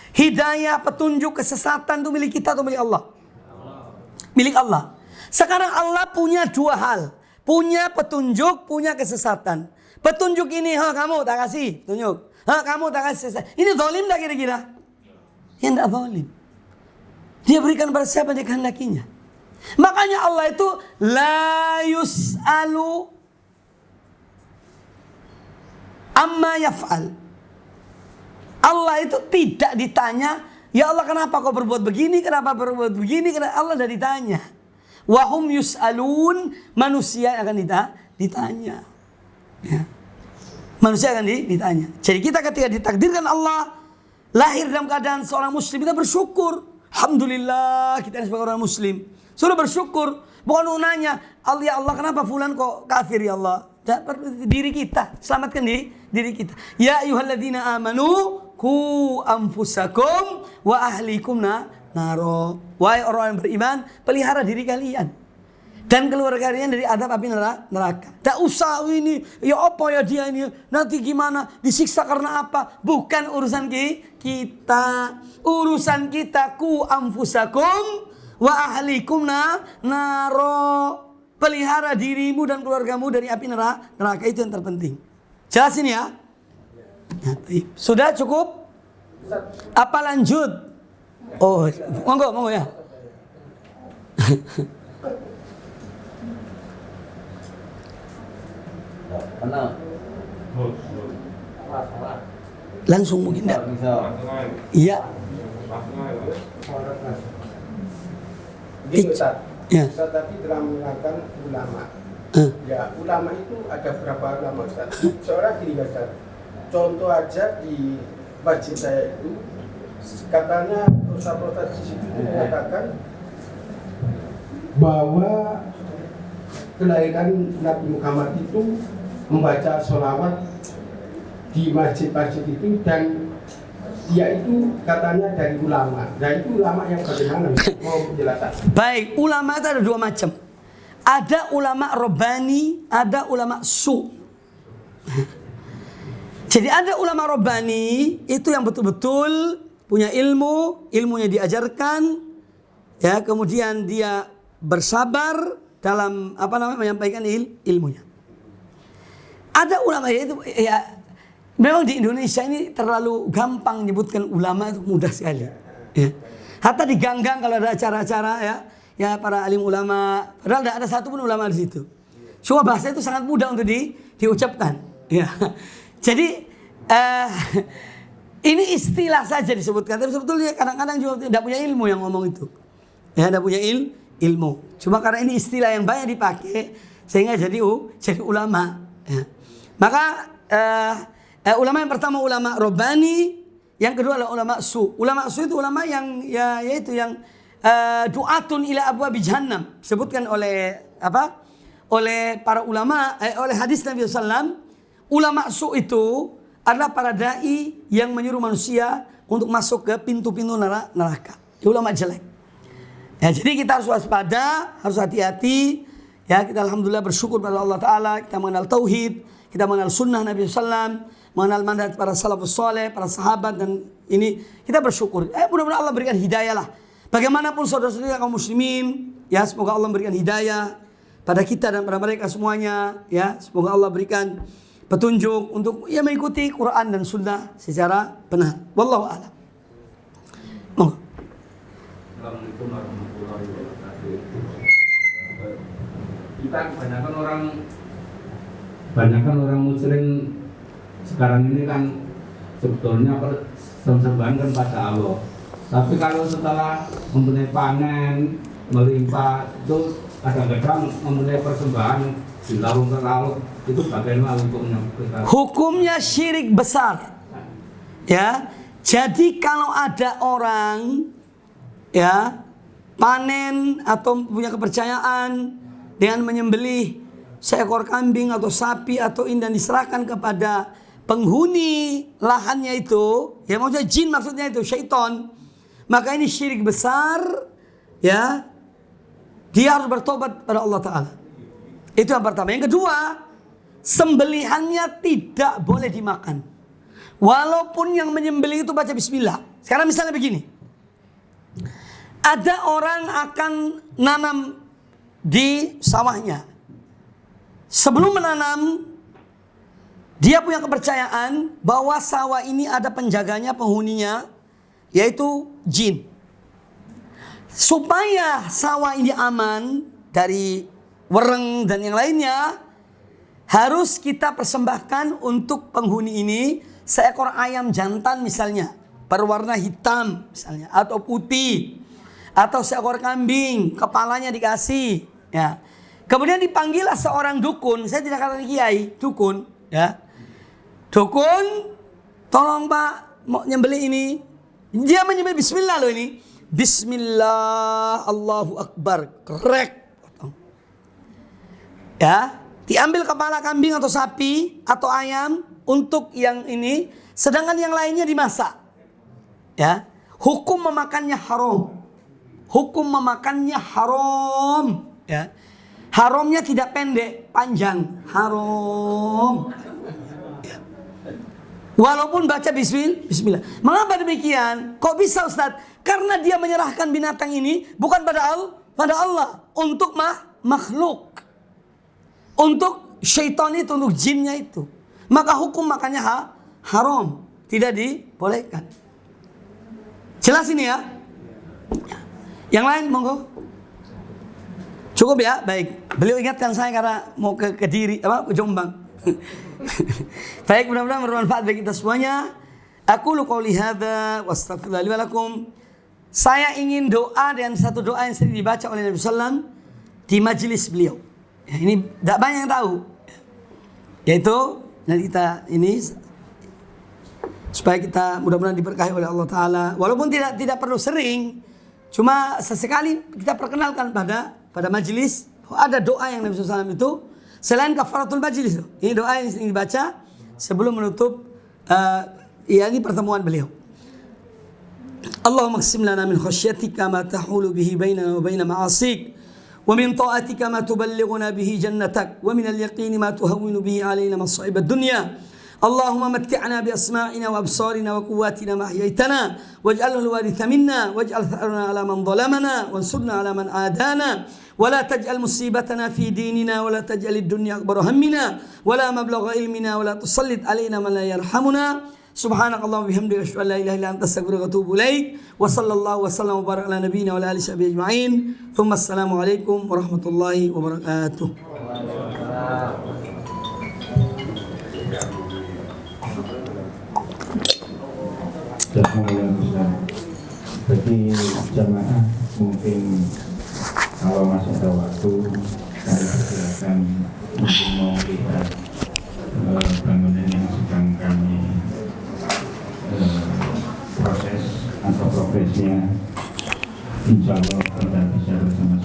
Hidayah, petunjuk, kesesatan itu milik kita atau milik Allah? Milik Allah. Sekarang Allah punya dua hal. Punya petunjuk, punya kesesatan. Petunjuk ini, kamu tak kasih petunjuk. Kamu tak kasih kesesatan. Ini zalim tak kira-kira? Ya tidak zalim. Dia berikan pada siapa dia kehendakinya. Makanya Allah itu la yus'alu amma yaf'al. Allah itu tidak ditanya, ya Allah kenapa kau berbuat begini, kenapa berbuat begini, kenapa Allah tidak ditanya. Wahum yus'alun, manusia akan ditanya. Ya. Manusia akan ditanya. Jadi kita ketika ditakdirkan Allah lahir dalam keadaan seorang muslim, kita bersyukur. Alhamdulillah kita sebagai orang muslim. Suruh bersyukur. Bukan nanya, ya Allah kenapa fulan kok kafir ya Allah. Diri kita, selamatkan diri kita. Ya ayyuhalladzina amanu ku anfusakum wa ahlikum naro. Wahai orang yang beriman, pelihara diri kalian dan keluarganya dari adab api neraka. Tak usah ini, ya apa ya dia ini, nanti gimana, disiksa karena apa? Bukan urusan kita. Urusan kita ku anfusakum wa ahlikum naro. Pelihara dirimu dan keluargamu dari api neraka, itu yang terpenting. Jelas ini ya? Sudah cukup? Apa lanjut? Oh, monggo ya. Langsung mungkin enggak? Iya. Gini Ustaz, Ya. Ustaz tadi telah mengatakan ulama. Ya, ulama itu ada berapa ulama Ustaz? Seorang gini Ustaz, contoh aja di masjid saya itu, katanya Ustaz di situ mengatakan bahwa kelahiran Nabi Muhammad itu membaca sholawat di masjid-masjid itu, dan dia itu katanya dari ulama. Nah itu ulama yang bagaimana? Mau penjelasan? Baik, ulama itu ada dua macam. Ada ulama Rabbani, ada ulama su. Jadi ada ulama Rabbani itu yang betul-betul punya ilmu, ilmunya diajarkan, ya, kemudian dia bersabar dalam menyampaikan ilmunya. Ada ulama itu ya. Memang di Indonesia ini terlalu gampang menyebutkan ulama, itu mudah sekali. Ya. Hatta di gang-gang kalau ada acara-acara ya para alim ulama, padahal tidak ada satu pun ulama di situ. Cuma bahasa itu sangat mudah untuk diucapkan. Ya. Jadi ini istilah saja disebutkan, tapi sebetulnya kadang-kadang juga tidak punya ilmu yang ngomong itu. Ya, tidak punya ilmu. Cuma karena ini istilah yang banyak dipakai sehingga jadi ulama. Ya. Maka ulama yang pertama ulama Rabbani, yang kedua adalah ulama su. Ulama su itu ulama yang yaitu yang du'atun ila abwabi jahannam. Sebutkan oleh oleh para ulama, oleh hadis Nabi SAW, ulama su itu adalah para dai yang menyuruh manusia untuk masuk ke pintu-pintu neraka. Ulama jelek. Ya, jadi kita harus waspada, harus hati-hati. Ya, kita alhamdulillah bersyukur pada Allah Ta'ala, kita mengenal tauhid, kita mengenal sunnah Nabi SAW, mengenal manhaj para salafus soleh, para sahabat, dan ini kita bersyukur. Mudah-mudahan Allah berikan hidayah lah. Bagaimanapun saudara-saudara kaum muslimin, ya semoga Allah berikan hidayah pada kita dan pada mereka semuanya. Ya, semoga Allah berikan petunjuk untuk mengikuti Quran dan Sunnah secara benar. Wallahu a'lam. Assalamualaikum warahmatullahi wabarakatuh. Kita kebanyakan orang muslim sekarang ini kan sebetulnya persembahan kan pada Allah. Tapi kalau setelah mempunyai panen melimpah itu kadang-kadang mempunyai persembahan dilarung ke laut, itu bagaimana hukumnya? Hukumnya syirik besar. Ya. Jadi kalau ada orang ya panen atau punya kepercayaan dengan menyembelih seekor kambing atau sapi atau dan diserahkan kepada penghuni lahannya itu, ya maksudnya jin, maksudnya itu syaitan, maka ini syirik besar. Ya, dia harus bertobat pada Allah Ta'ala. Itu yang pertama. Yang kedua, sembelihannya tidak boleh dimakan, walaupun yang menyembelih itu baca bismillah. Sekarang misalnya begini, ada orang akan nanam di sawahnya. Sebelum menanam, dia punya kepercayaan bahwa sawah ini ada penjaganya, penghuninya, yaitu jin. Supaya sawah ini aman dari wereng dan yang lainnya, harus kita persembahkan untuk penghuni ini seekor ayam jantan misalnya, berwarna hitam misalnya, atau putih, atau seekor kambing, kepalanya dikasih. Ya. Kemudian dipanggillah seorang dukun, saya tidak katakan kiai, dukun, ya. Dukun, tolong Pak, mau nyembelih ini. Dia menyembelih bismillah loh ini. Bismillah, Allahu Akbar, krek. Ya, diambil kepala kambing atau sapi atau ayam untuk yang ini, sedangkan yang lainnya dimasak. Ya, hukum memakannya haram. Hukum memakannya haram. Ya. Haramnya tidak pendek, panjang. Haram. Walaupun baca bismillah. Mengapa demikian? Kok bisa Ustaz? Karena dia menyerahkan binatang ini bukan pada Allah, untuk makhluk. Untuk syaitan itu, untuk jinnya itu. Maka hukum makanya haram, tidak dibolehkan. Jelas ini ya? Yang lain monggo. Cukup ya? Baik. Beliau ingatkan saya karena mau ke Kediri, ke Jombang. Baik, mudah-mudahan bermanfaat bagi kita semuanya. Aku qouli hadza wastaghfirullahi li wa lakum. Saya ingin doa dan satu doa yang sering dibaca oleh Nabi sallallahu di majelis beliau. Ya, ini tidak banyak yang tahu. Yaitu nanti kita ini supaya kita mudah-mudahan diberkahi oleh Allah Taala. Walaupun tidak perlu sering, cuma sesekali kita perkenalkan pada majelis ada doa yang Nabi SAW itu selain kafaratul majlis. Ini doa yang sering dibaca sebelum menutup ini pertemuan beliau. Allahumma qsim lana min khasyatika ma tahulu bihi bainana wa baina ma'asik wa min ta'atika ma tuballighuna bihi jannatak wa min al-yaqini ma tuhawwinu bihi alaina masa'ib ad-dunya. اللهم متعنا بأسماعنا وأبصارنا وقواتنا ما أحييتنا واجعله الوارث منا واجعل ثأرنا على من ظلمنا وانصرنا على من عادانا ولا تجعل مصيبتنا في ديننا ولا تجعل الدنيا أكبر همنا ولا مبلغ علمنا ولا تسلط علينا من لا يرحمنا سبحانك اللهم وبحمدك أشهد أن لا إله إلا أنت أستغفرك وأتوب إليك وصلى الله وسلم وبارك على نبينا وعلى آله وصحبه أجمعين ثم السلام عليكم ورحمة الله وبركاته. Bagi jamaah mungkin kalau masih ada waktu saya persilakan mungkin mau lihat bangunan yang sedang kami proses atau progresnya, insya Allah kita bisa bersama